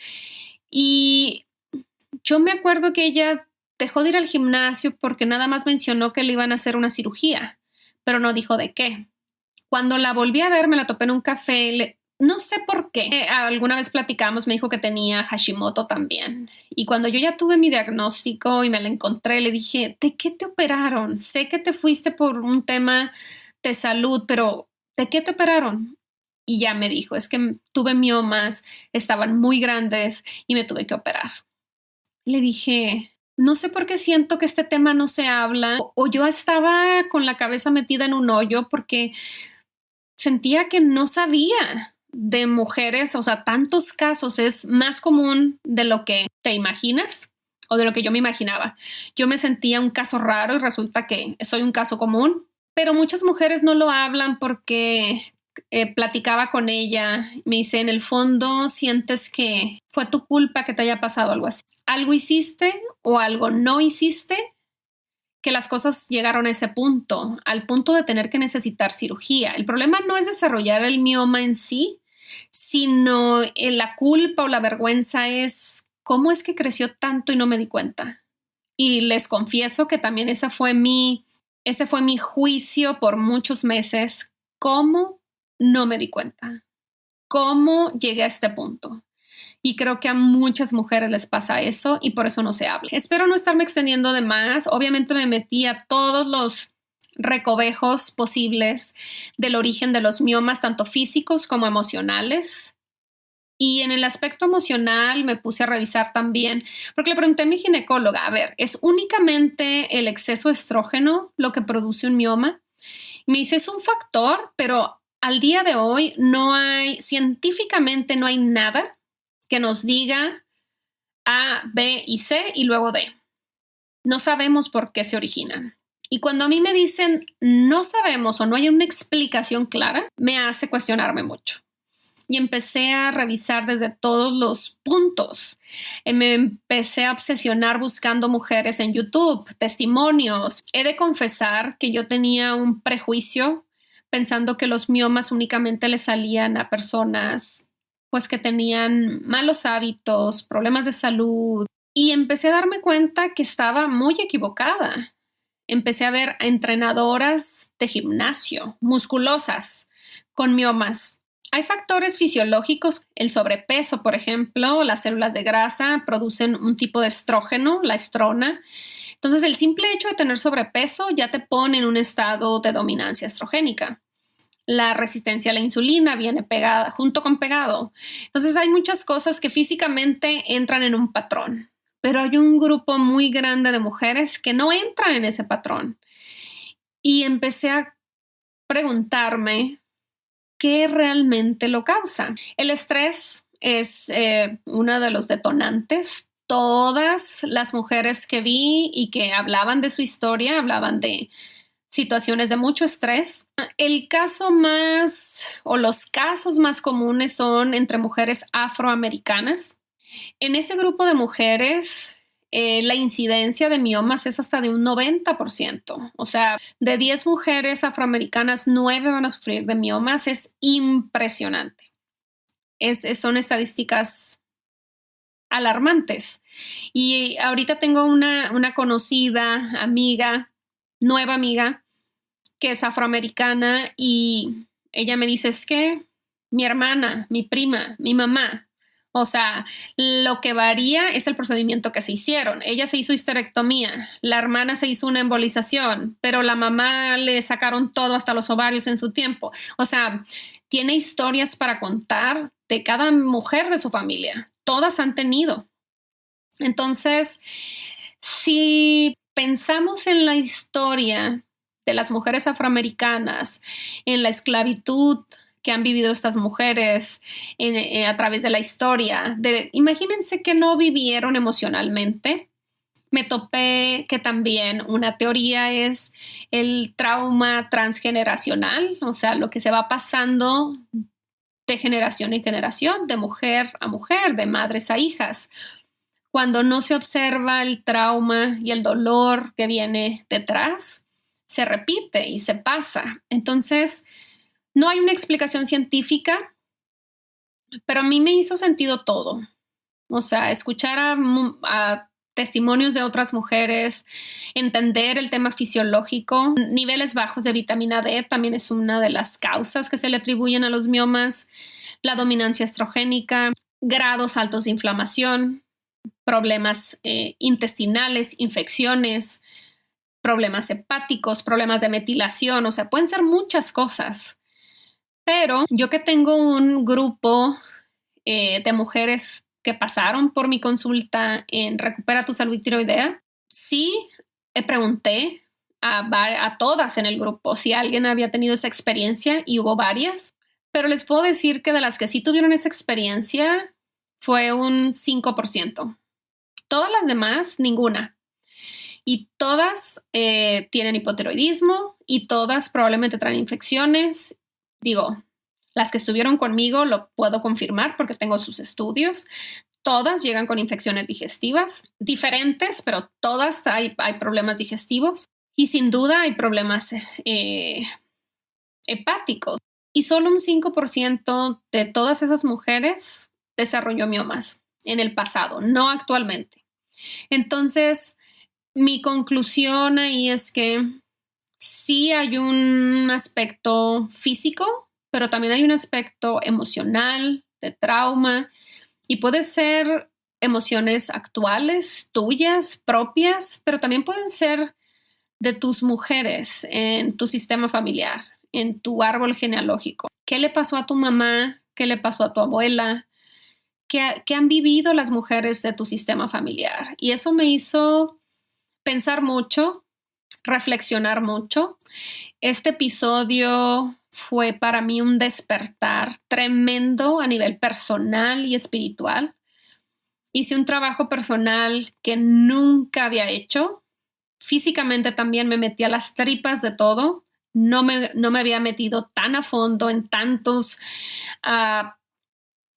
Y yo me acuerdo que ella dejó de ir al gimnasio porque nada más mencionó que le iban a hacer una cirugía, pero no dijo de qué. Cuando la volví a ver, me la topé en un café, no sé por qué. Alguna vez platicamos, me dijo que tenía Hashimoto también. Y cuando yo ya tuve mi diagnóstico y me la encontré, le dije, ¿de qué te operaron? Sé que te fuiste por un tema de salud, pero ¿de qué te operaron? Y ya me dijo, es que tuve miomas, estaban muy grandes y me tuve que operar. Le dije, no sé por qué siento que este tema no se habla, o yo estaba con la cabeza metida en un hoyo porque sentía que no sabía de mujeres, o sea, tantos casos. Es más común de lo que te imaginas o de lo que yo me imaginaba. Yo me sentía un caso raro y resulta que soy un caso común, pero muchas mujeres no lo hablan porque platicaba con ella, me dice, en el fondo sientes que fue tu culpa que te haya pasado algo así. Algo hiciste o algo no hiciste que las cosas llegaron a ese punto, al punto de tener que necesitar cirugía. El problema no es desarrollar el mioma en sí, sino la culpa o la vergüenza es cómo es que creció tanto y no me di cuenta. Y les confieso que también ese fue mi juicio por muchos meses. ¿Cómo no me di cuenta? ¿Cómo llegué a este punto? Y creo que a muchas mujeres les pasa eso y por eso no se habla. Espero no estarme extendiendo de más. Obviamente me metí a todos los recovejos posibles del origen de los miomas, tanto físicos como emocionales. Y en el aspecto emocional me puse a revisar también, porque le pregunté a mi ginecóloga, a ver, ¿es únicamente el exceso de estrógeno lo que produce un mioma? Me dice, es un factor, pero al día de hoy científicamente no hay nada que nos diga A, B y C y luego D. No sabemos por qué se originan. Y cuando a mí me dicen no sabemos o no hay una explicación clara, me hace cuestionarme mucho. Y empecé a revisar desde todos los puntos. Me empecé a obsesionar buscando mujeres en YouTube, testimonios. He de confesar que yo tenía un prejuicio pensando que los miomas únicamente le salían a personas pues que tenían malos hábitos, problemas de salud. Y empecé a darme cuenta que estaba muy equivocada. Empecé a ver a entrenadoras de gimnasio, musculosas, con miomas. Hay factores fisiológicos, el sobrepeso, por ejemplo, las células de grasa producen un tipo de estrógeno, la estrona. Entonces, el simple hecho de tener sobrepeso ya te pone en un estado de dominancia estrogénica. La resistencia a la insulina viene pegada, junto con pegado. Entonces, hay muchas cosas que físicamente entran en un patrón, pero hay un grupo muy grande de mujeres que no entran en ese patrón. Y empecé a preguntarme qué realmente lo causa. El estrés es uno de los detonantes. Todas las mujeres que vi y que hablaban de su historia, hablaban de situaciones de mucho estrés. El caso más o los casos más comunes son entre mujeres afroamericanas. En ese grupo de mujeres, la incidencia de miomas es hasta de un 90%. O sea, de 10 mujeres afroamericanas, 9 van a sufrir de miomas. Es impresionante. Son estadísticas alarmantes. Y ahorita tengo una conocida amiga, nueva amiga, que es afroamericana y ella me dice, es que mi hermana, mi prima, mi mamá, o sea, lo que varía es el procedimiento que se hicieron. Ella se hizo histerectomía, la hermana se hizo una embolización, pero la mamá le sacaron todo hasta los ovarios en su tiempo. O sea, tiene historias para contar de cada mujer de su familia. Todas han tenido. Entonces, si pensamos en la historia de las mujeres afroamericanas, en la esclavitud que han vivido estas mujeres a través de la historia, imagínense que no vivieron emocionalmente. Me topé que también una teoría es el trauma transgeneracional, o sea, lo que se va pasando de generación en generación, de mujer a mujer, de madres a hijas. Cuando no se observa el trauma y el dolor que viene detrás, se repite y se pasa. Entonces, no hay una explicación científica, pero a mí me hizo sentido todo. O sea, escuchar a testimonios de otras mujeres, entender el tema fisiológico. Niveles bajos de vitamina D también es una de las causas que se le atribuyen a los miomas. La dominancia estrogénica, grados altos de inflamación, problemas intestinales, infecciones, problemas hepáticos, problemas de metilación, o sea, pueden ser muchas cosas. Pero yo que tengo un grupo de mujeres que pasaron por mi consulta en Recupera tu Salud Tiroidea, sí pregunté a todas en el grupo si alguien había tenido esa experiencia, y hubo varias, pero les puedo decir que de las que sí tuvieron esa experiencia fue un 5%. Todas las demás, ninguna. Y todas tienen hipotiroidismo y todas probablemente traen infecciones. Digo, las que estuvieron conmigo lo puedo confirmar porque tengo sus estudios. Todas llegan con infecciones digestivas diferentes, pero todas hay problemas digestivos y sin duda hay problemas hepáticos. Y solo un 5% de todas esas mujeres desarrolló miomas en el pasado, no actualmente. Entonces, mi conclusión ahí es que sí hay un aspecto físico, pero también hay un aspecto emocional, de trauma, y puede ser emociones actuales, tuyas, propias, pero también pueden ser de tus mujeres en tu sistema familiar, en tu árbol genealógico. ¿Qué le pasó a tu mamá? ¿Qué le pasó a tu abuela? ¿Qué han vivido las mujeres de tu sistema familiar? Y eso me hizo pensar mucho, reflexionar mucho. Este episodio fue para mí un despertar tremendo a nivel personal y espiritual. Hice un trabajo personal que nunca había hecho. Físicamente también me metí a las tripas de todo. No me había metido tan a fondo en tantos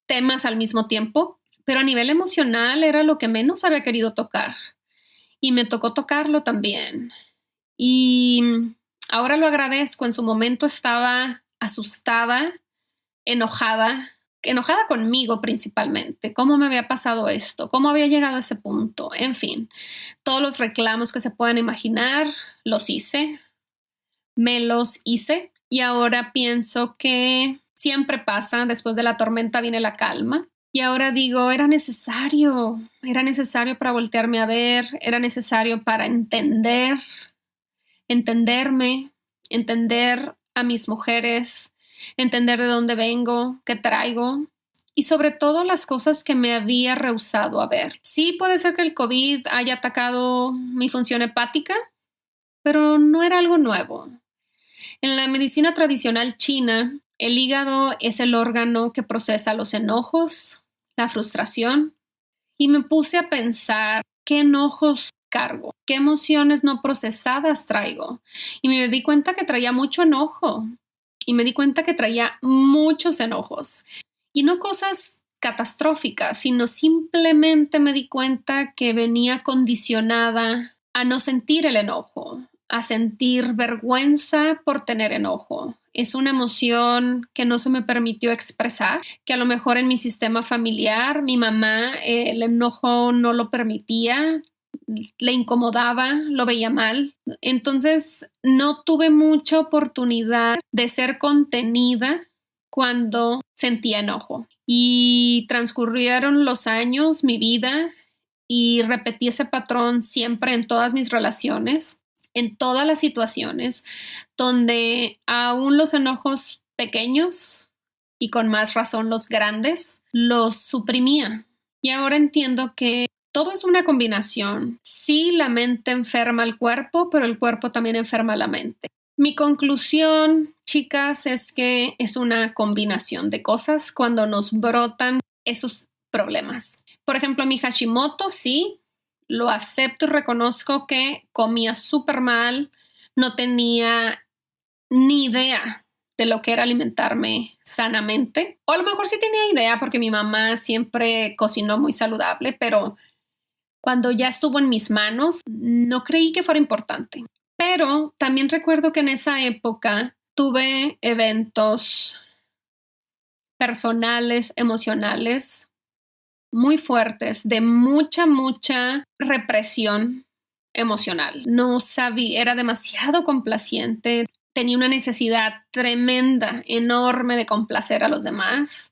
temas al mismo tiempo, pero a nivel emocional era lo que menos había querido tocar. Y me tocó tocarlo también. Y ahora lo agradezco. En su momento estaba asustada, enojada conmigo principalmente. ¿Cómo me había pasado esto? ¿Cómo había llegado a ese punto? En fin, todos los reclamos que se puedan imaginar, los hice, me los hice. Y ahora pienso que siempre pasa, después de la tormenta viene la calma. Y ahora digo, era necesario para voltearme a ver, era necesario para entenderme, entender a mis mujeres, entender de dónde vengo, qué traigo y sobre todo las cosas que me había rehusado a ver. Sí, puede ser que el COVID haya atacado mi función hepática, pero no era algo nuevo. En la medicina tradicional china, el hígado es el órgano que procesa los enojos, la frustración, y me puse a pensar qué enojos cargo, qué emociones no procesadas traigo. Y me di cuenta que traía mucho enojo y me di cuenta que traía muchos enojos y no cosas catastróficas, sino simplemente me di cuenta que venía condicionada a no sentir el enojo, a sentir vergüenza por tener enojo. Es una emoción que no se me permitió expresar, que a lo mejor en mi sistema familiar, mi mamá, el enojo no lo permitía, le incomodaba, lo veía mal. Entonces no tuve mucha oportunidad de ser contenida cuando sentía enojo. Y transcurrieron los años, mi vida, y repetí ese patrón siempre en todas mis relaciones, en todas las situaciones, donde aún los enojos pequeños y con más razón los grandes, los suprimía. Y ahora entiendo que todo es una combinación. Sí, la mente enferma al cuerpo, pero el cuerpo también enferma la mente. Mi conclusión, chicas, es que es una combinación de cosas cuando nos brotan esos problemas. Por ejemplo, mi Hashimoto, sí, lo acepto y reconozco que comía súper mal, no tenía ni idea de lo que era alimentarme sanamente. O a lo mejor sí tenía idea porque mi mamá siempre cocinó muy saludable, pero cuando ya estuvo en mis manos, no creí que fuera importante. Pero también recuerdo que en esa época tuve eventos personales, emocionales muy fuertes, de mucha represión emocional. No sabía, era demasiado complaciente, tenía una necesidad tremenda, enorme de complacer a los demás.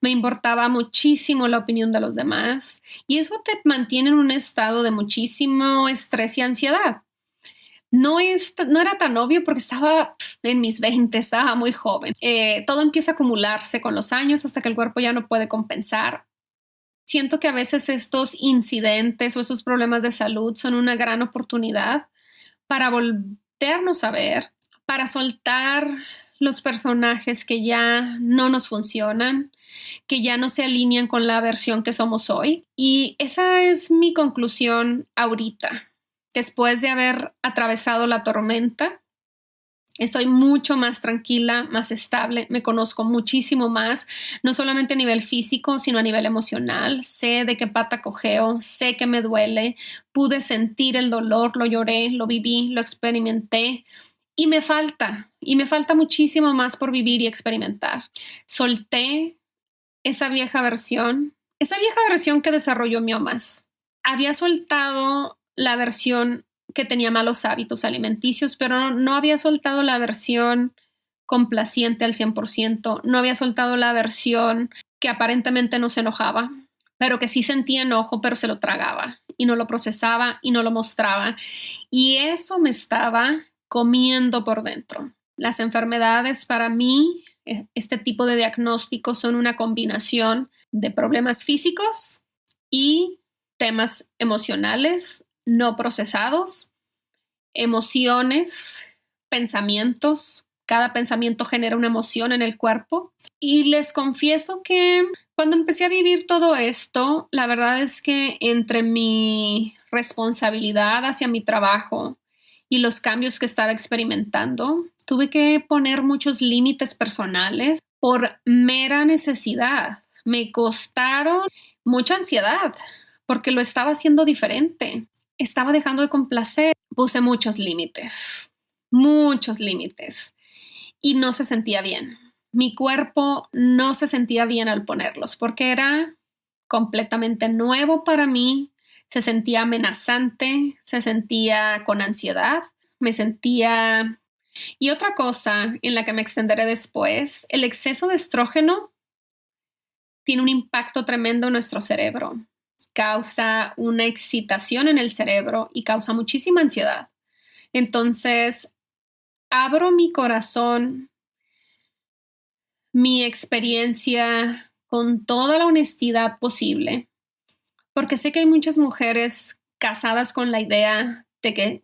Me importaba muchísimo la opinión de los demás y eso te mantiene en un estado de muchísimo estrés y ansiedad. No era tan obvio porque estaba en mis 20, estaba muy joven. Todo empieza a acumularse con los años hasta que el cuerpo ya no puede compensar. Siento que a veces estos incidentes o estos problemas de salud son una gran oportunidad para voltearnos a ver, para soltar los personajes que ya no nos funcionan, que ya no se alinean con la versión que somos hoy. Y esa es mi conclusión ahorita, después de haber atravesado la tormenta. Estoy mucho más tranquila, más estable, me conozco muchísimo más, no solamente a nivel físico, sino a nivel emocional. Sé de qué pata cojeo, sé que me duele, pude sentir el dolor, lo lloré, lo viví, lo experimenté y me falta muchísimo más por vivir y experimentar. Solté esa vieja versión que desarrolló Miomas. Había soltado la versión que tenía malos hábitos alimenticios, pero no había soltado la versión complaciente al 100%, no había soltado la versión que aparentemente no se enojaba, pero que sí sentía enojo, pero se lo tragaba y no lo procesaba y no lo mostraba. Y eso me estaba comiendo por dentro. Las enfermedades para mí, este tipo de diagnósticos son una combinación de problemas físicos y temas emocionales no procesados, emociones, pensamientos. Cada pensamiento genera una emoción en el cuerpo. Y les confieso que cuando empecé a vivir todo esto, la verdad es que entre mi responsabilidad hacia mi trabajo y los cambios que estaba experimentando, tuve que poner muchos límites personales por mera necesidad. Me costaron mucha ansiedad porque lo estaba haciendo diferente. Estaba dejando de complacer. Puse muchos límites y no se sentía bien. Mi cuerpo no se sentía bien al ponerlos porque era completamente nuevo para mí. Se sentía amenazante, se sentía con ansiedad, me sentía... Y otra cosa en la que me extenderé después, el exceso de estrógeno tiene un impacto tremendo en nuestro cerebro. Causa una excitación en el cerebro y causa muchísima ansiedad. Entonces, abro mi corazón, mi experiencia con toda la honestidad posible, porque sé que hay muchas mujeres casadas con la idea de que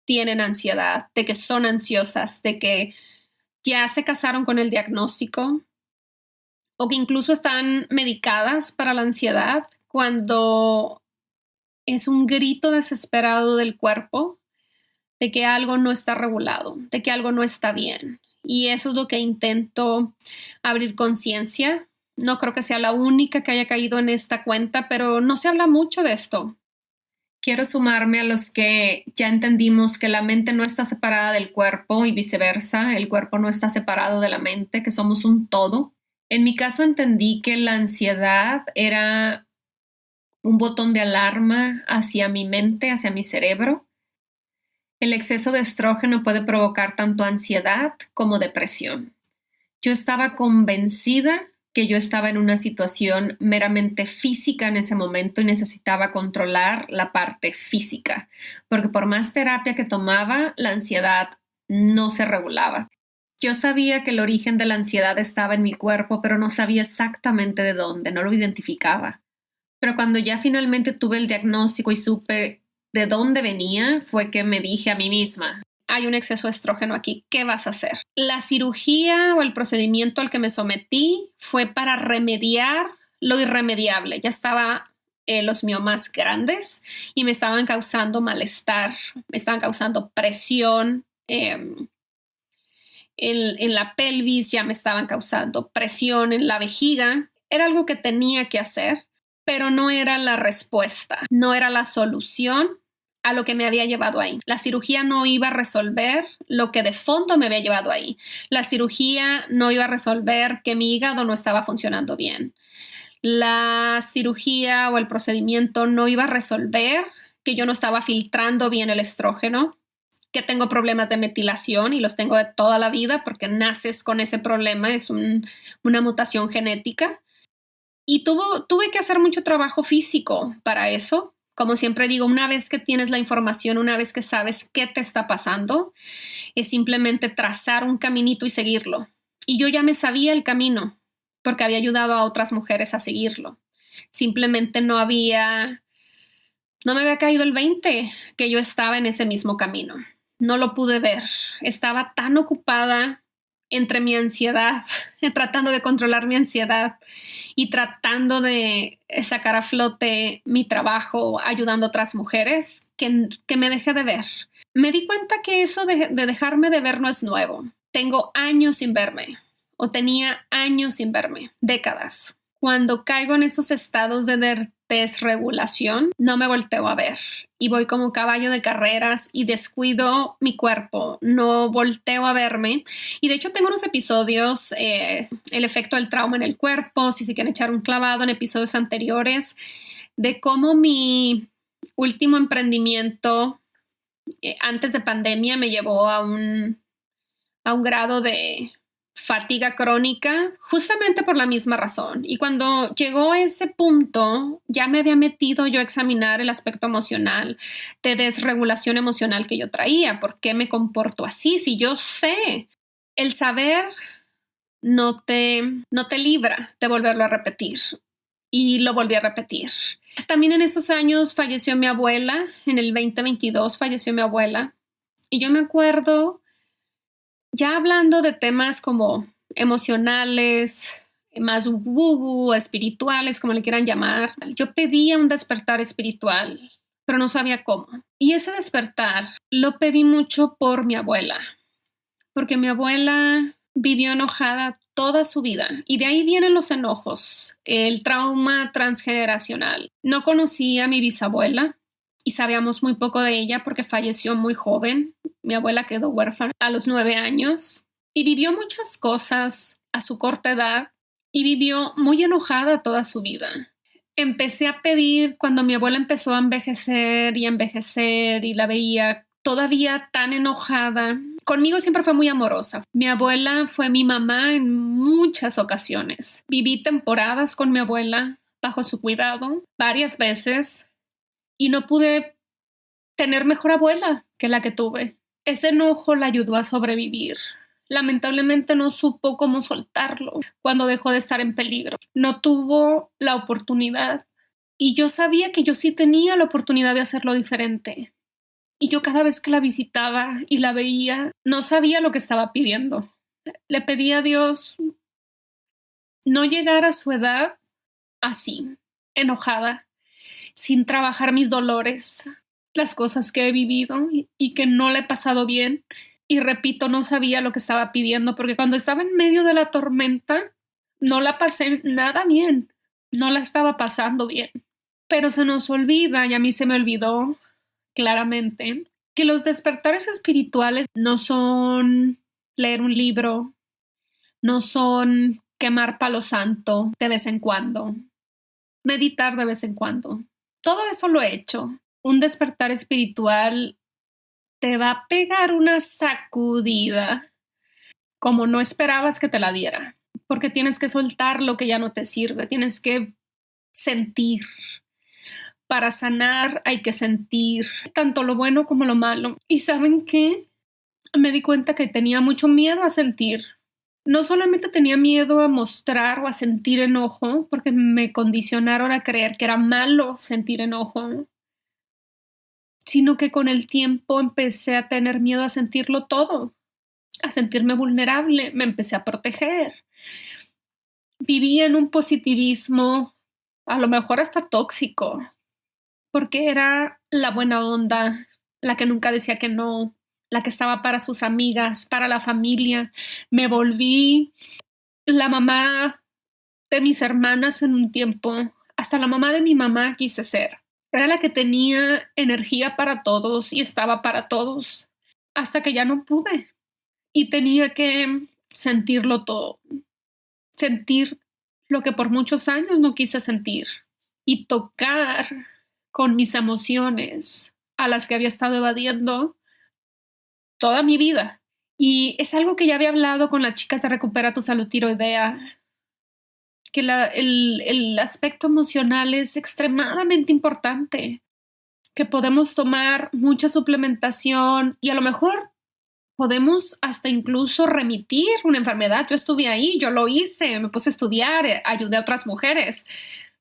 tienen ansiedad, de que son ansiosas, de que ya se casaron con el diagnóstico o que incluso están medicadas para la ansiedad cuando es un grito desesperado del cuerpo de que algo no está regulado, de que algo no está bien. Y eso es lo que intento abrir conciencia. No creo que sea la única que haya caído en esta cuenta, pero no se habla mucho de esto. Quiero sumarme a los que ya entendimos que la mente no está separada del cuerpo y viceversa, el cuerpo no está separado de la mente, que somos un todo. En mi caso entendí que la ansiedad era un botón de alarma hacia mi mente, hacia mi cerebro. El exceso de estrógeno puede provocar tanto ansiedad como depresión. Yo estaba convencida que yo estaba en una situación meramente física en ese momento y necesitaba controlar la parte física, porque por más terapia que tomaba, la ansiedad no se regulaba. Yo sabía que el origen de la ansiedad estaba en mi cuerpo, pero no sabía exactamente de dónde, no lo identificaba. Pero cuando ya finalmente tuve el diagnóstico y supe de dónde venía, fue que me dije a mí misma, hay un exceso de estrógeno aquí, ¿qué vas a hacer? La cirugía o el procedimiento al que me sometí fue para remediar lo irremediable. Ya estaba los miomas grandes y me estaban causando malestar, me estaban causando presión en la pelvis, ya me estaban causando presión en la vejiga. Era algo que tenía que hacer, pero no era la respuesta, no era la solución a lo que me había llevado ahí. La cirugía no iba a resolver lo que de fondo me había llevado ahí. La cirugía no iba a resolver que mi hígado no estaba funcionando bien. La cirugía o el procedimiento no iba a resolver que yo no estaba filtrando bien el estrógeno, que tengo problemas de metilación y los tengo de toda la vida porque naces con ese problema, es una mutación genética. Y tuve que hacer mucho trabajo físico para eso. Como siempre digo, una vez que tienes la información, una vez que sabes qué te está pasando, es simplemente trazar un caminito y seguirlo. Y yo ya me sabía el camino porque había ayudado a otras mujeres a seguirlo. Simplemente no me había caído el 20 que yo estaba en ese mismo camino. no lo pude ver. Estaba tan ocupada entre mi ansiedad, tratando de controlar mi ansiedad y tratando de sacar a flote mi trabajo ayudando a otras mujeres, que me dejé de ver. Me di cuenta que eso de dejarme de ver no es nuevo. Tengo años sin verme, o tenía años sin verme, décadas. Cuando caigo en esos estados de desregulación, no me volteo a ver y voy como caballo de carreras y descuido mi cuerpo, no volteo a verme. Y de hecho tengo unos episodios, el efecto del trauma en el cuerpo, si se quieren echar un clavado en episodios anteriores, de cómo mi último emprendimiento antes de pandemia me llevó a un grado de fatiga crónica, justamente por la misma razón. Y cuando llegó a ese punto, ya me había metido yo a examinar el aspecto emocional, de desregulación emocional que yo traía. ¿Por qué me comporto así? Si yo sé, el saber no te libra de volverlo a repetir. Y lo volví a repetir. También en estos años falleció mi abuela, en el 2022 falleció mi abuela. Y yo me acuerdo, ya hablando de temas como emocionales, más woo-woo, espirituales, como le quieran llamar, yo pedía un despertar espiritual, pero no sabía cómo. Y ese despertar lo pedí mucho por mi abuela, porque mi abuela vivió enojada toda su vida y de ahí vienen los enojos, el trauma transgeneracional. No conocí a mi bisabuela y sabíamos muy poco de ella porque falleció muy joven. Mi abuela quedó huérfana a los 9 años y vivió muchas cosas a su corta edad y vivió muy enojada toda su vida. Empecé a pedir cuando mi abuela empezó a envejecer y la veía todavía tan enojada. Conmigo siempre fue muy amorosa. Mi abuela fue mi mamá en muchas ocasiones. Viví temporadas con mi abuela bajo su cuidado varias veces y no pude tener mejor abuela que la que tuve. Ese enojo la ayudó a sobrevivir. Lamentablemente no supo cómo soltarlo cuando dejó de estar en peligro. No tuvo la oportunidad y yo sabía que yo sí tenía la oportunidad de hacerlo diferente. Y yo cada vez que la visitaba y la veía, no sabía lo que estaba pidiendo. Le pedí a Dios no llegar a su edad así, enojada, sin trabajar mis dolores, las cosas que he vivido y que no le he pasado bien. Y repito, no sabía lo que estaba pidiendo, porque cuando estaba en medio de la tormenta, no la pasé nada bien, no la estaba pasando bien. Pero se nos olvida, y a mí se me olvidó claramente, que los despertares espirituales no son leer un libro, no son quemar palo santo de vez en cuando, meditar de vez en cuando. Todo eso lo he hecho. Un despertar espiritual te va a pegar una sacudida como no esperabas que te la diera, porque tienes que soltar lo que ya no te sirve, tienes que sentir. Para sanar hay que sentir tanto lo bueno como lo malo. ¿Y saben qué? Me di cuenta que tenía mucho miedo a sentir. No solamente tenía miedo a mostrar o a sentir enojo, porque me condicionaron a creer que era malo sentir enojo, sino que con el tiempo empecé a tener miedo a sentirlo todo, a sentirme vulnerable, me empecé a proteger. Viví en un positivismo, a lo mejor hasta tóxico, porque era la buena onda, la que nunca decía que no, la que estaba para sus amigas, para la familia. Me volví la mamá de mis hermanas en un tiempo, hasta la mamá de mi mamá quise ser. Era la que tenía energía para todos y estaba para todos, hasta que ya no pude y tenía que sentirlo todo, sentir lo que por muchos años no quise sentir y tocar con mis emociones a las que había estado evadiendo toda mi vida. Y es algo que ya había hablado con las chicas de Recupera tu Salud Tiroidea, que el aspecto emocional es extremadamente importante, que podemos tomar mucha suplementación y a lo mejor podemos hasta incluso remitir una enfermedad. Yo estuve ahí, yo lo hice, me puse a estudiar, ayudé a otras mujeres,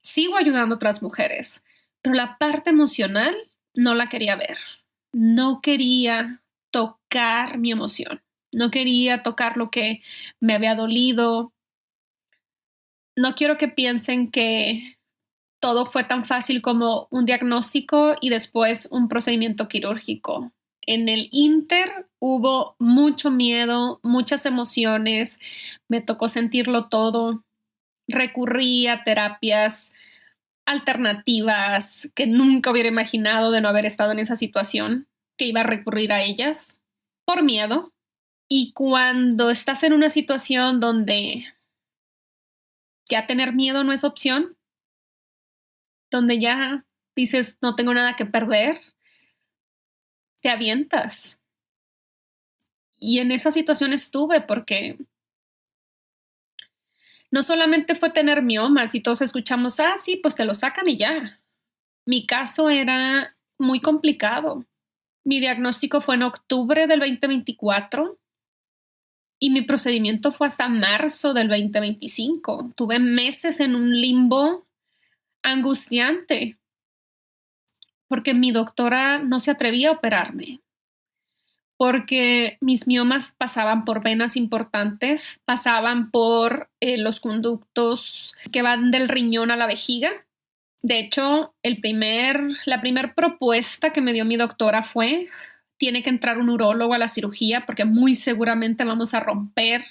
sigo ayudando a otras mujeres, pero la parte emocional no la quería ver. No quería tocar mi emoción. No quería tocar lo que me había dolido. No quiero que piensen que todo fue tan fácil como un diagnóstico y después un procedimiento quirúrgico. En el Inter hubo mucho miedo, muchas emociones, me tocó sentirlo todo. Recurrí a terapias alternativas que nunca hubiera imaginado de no haber estado en esa situación, que iba a recurrir a ellas por miedo. Y cuando estás en una situación donde ya tener miedo no es opción, donde ya dices no tengo nada que perder, te avientas. Y en esa situación estuve porque no solamente fue tener miomas y todos escuchamos, sí, pues te lo sacan y ya. Mi caso era muy complicado. Mi diagnóstico fue en octubre del 2024 y mi procedimiento fue hasta marzo del 2025. Tuve meses en un limbo angustiante porque mi doctora no se atrevía a operarme, porque mis miomas pasaban por venas importantes, pasaban por los conductos que van del riñón a la vejiga. De hecho, la primer propuesta que me dio mi doctora fue, tiene que entrar un urólogo a la cirugía porque muy seguramente vamos a romper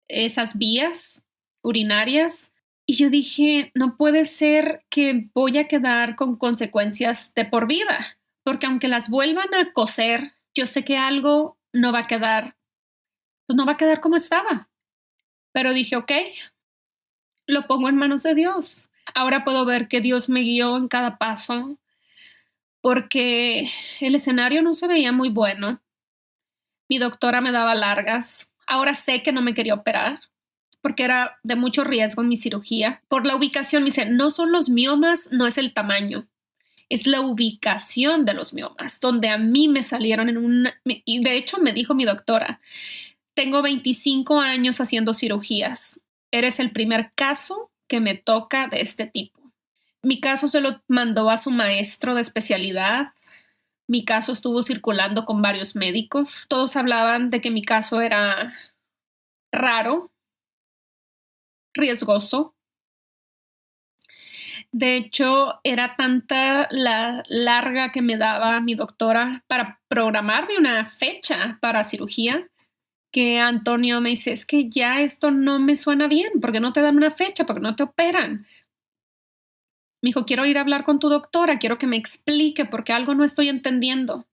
esas vías urinarias. Y yo dije, no puede ser que voy a quedar con consecuencias de por vida, porque aunque las vuelvan a coser, yo sé que algo no va a quedar, pues no va a quedar como estaba. Pero dije, ok, lo pongo en manos de Dios. Ahora puedo ver que Dios me guió en cada paso, porque el escenario no se veía muy bueno. Mi doctora me daba largas. Ahora sé que no me quería operar porque era de mucho riesgo en mi cirugía. Por la ubicación, me dice, no son los miomas, no es el tamaño, es la ubicación de los miomas, donde a mí me salieron y de hecho me dijo mi doctora, tengo 25 años haciendo cirugías, eres el primer caso que me toca de este tipo. Mi caso se lo mandó a su maestro de especialidad. Mi caso estuvo circulando con varios médicos. Todos hablaban de que mi caso era raro, riesgoso. De hecho, era tanta la larga que me daba mi doctora para programarme una fecha para cirugía que Antonio me dice, es que ya esto no me suena bien, porque no te dan una fecha, porque no te operan. Me dijo, quiero ir a hablar con tu doctora, quiero que me explique porque algo no estoy entendiendo.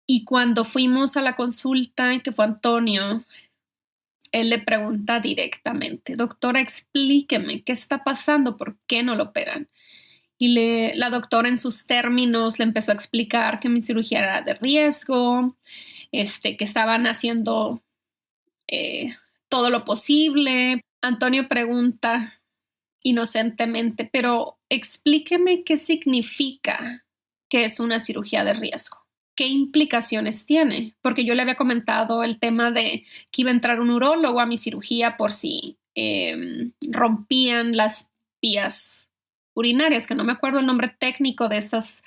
Y cuando fuimos a la consulta, que fue Antonio, él le pregunta directamente, doctora, explíqueme qué está pasando, por qué no lo operan. Y la doctora en sus términos le empezó a explicar que mi cirugía era de riesgo, que estaban haciendo todo lo posible. Antonio pregunta inocentemente, pero explíqueme qué significa que es una cirugía de riesgo. ¿Qué implicaciones tiene? Porque yo le había comentado el tema de que iba a entrar un urólogo a mi cirugía por si rompían las vías urinarias, que no me acuerdo el nombre técnico de esas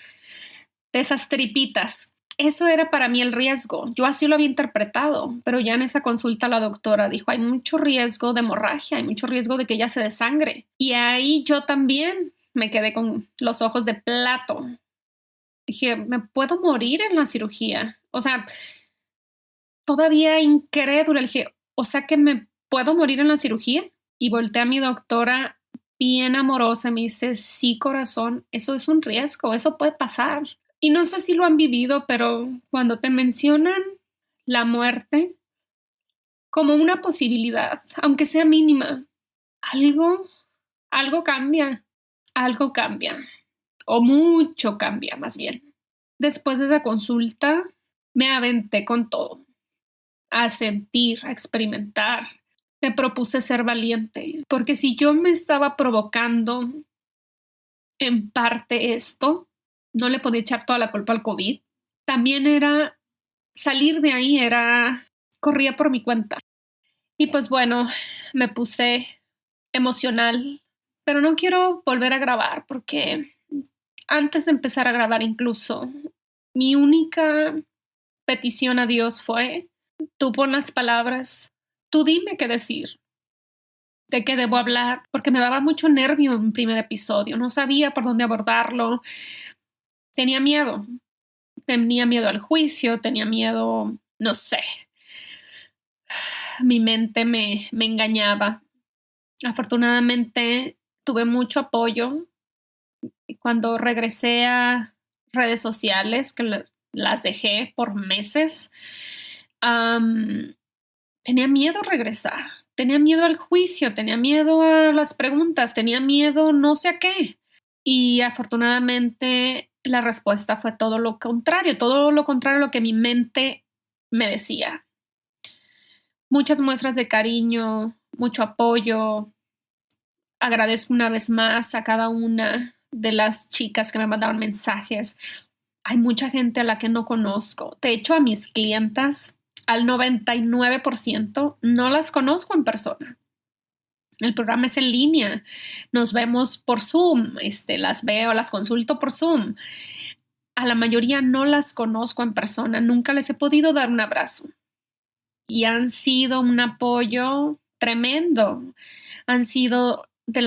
tripitas. Eso era para mí el riesgo. Yo así lo había interpretado, pero ya en esa consulta la doctora dijo, hay mucho riesgo de hemorragia, hay mucho riesgo de que ella se desangre. Y ahí yo también me quedé con los ojos de plato. Dije, ¿me puedo morir en la cirugía? O sea, todavía incrédula. Le dije, o sea que me puedo morir en la cirugía. Y volteé a mi doctora bien amorosa, me dice, sí, corazón, eso es un riesgo, eso puede pasar. Y no sé si lo han vivido, pero cuando te mencionan la muerte como una posibilidad, aunque sea mínima, algo, algo cambia, o mucho cambia más bien. Después de esa consulta, me aventé con todo, a sentir, a experimentar. Me propuse ser valiente, porque si yo me estaba provocando en parte esto, no le podía echar toda la culpa al COVID. También era salir de ahí, corría por mi cuenta. Y pues bueno, me puse emocional, pero no quiero volver a grabar porque antes de empezar a grabar incluso, mi única petición a Dios fue, tú pon las palabras, tú dime qué decir, de qué debo hablar, porque me daba mucho nervio en un primer episodio, no sabía por dónde abordarlo, tenía miedo al juicio, tenía miedo, no sé, mi mente me engañaba. Afortunadamente tuve mucho apoyo y cuando regresé a redes sociales, que las dejé por meses, tenía miedo a regresar, tenía miedo al juicio, tenía miedo a las preguntas, tenía miedo no sé a qué. Y afortunadamente la respuesta fue todo lo contrario a lo que mi mente me decía. Muchas muestras de cariño, mucho apoyo. Agradezco una vez más a cada una de las chicas que me mandaron mensajes. Hay mucha gente a la que no conozco. De hecho, a mis clientas, al 99% no las conozco en persona. El programa es en línea. Nos vemos por Zoom. Las veo, las consulto por Zoom. A la mayoría no las conozco en persona. Nunca les he podido dar un abrazo. Y han sido un apoyo tremendo. Han sido de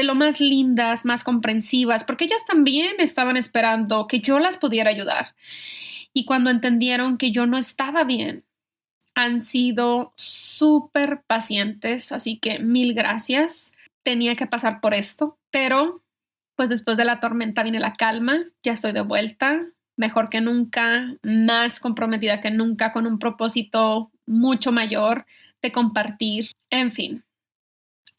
lo más lindas, más comprensivas, porque ellas también estaban esperando que yo las pudiera ayudar. Y cuando entendieron que yo no estaba bien, han sido súper pacientes, así que 1000 gracias. Tenía que pasar por esto, pero pues después de la tormenta viene la calma, ya estoy de vuelta, mejor que nunca, más comprometida que nunca, con un propósito mucho mayor de compartir, en fin.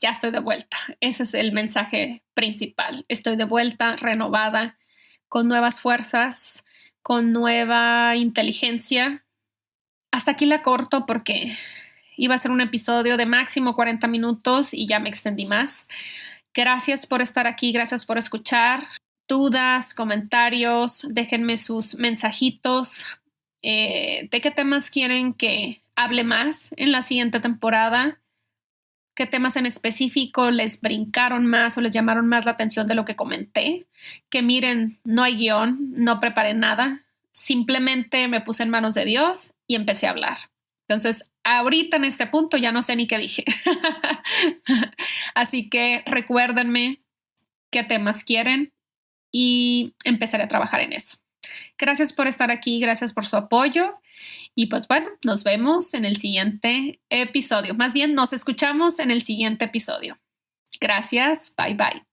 Ya estoy de vuelta. Ese es el mensaje principal. Estoy de vuelta, renovada, con nuevas fuerzas, con nueva inteligencia. Hasta aquí la corto porque iba a ser un episodio de máximo 40 minutos y ya me extendí más. Gracias por estar aquí, gracias por escuchar. Dudas, comentarios, déjenme sus mensajitos. ¿De qué temas quieren que hable más en la siguiente temporada? ¿Qué temas en específico les brincaron más o les llamaron más la atención de lo que comenté? Que miren, no hay guión, no preparé nada, simplemente me puse en manos de Dios y empecé a hablar. Entonces, ahorita en este punto ya no sé ni qué dije. Así que recuérdenme qué temas quieren y empezaré a trabajar en eso. Gracias por estar aquí, gracias por su apoyo. Y pues bueno, nos vemos en el siguiente episodio. Más bien, nos escuchamos en el siguiente episodio. Gracias. Bye bye.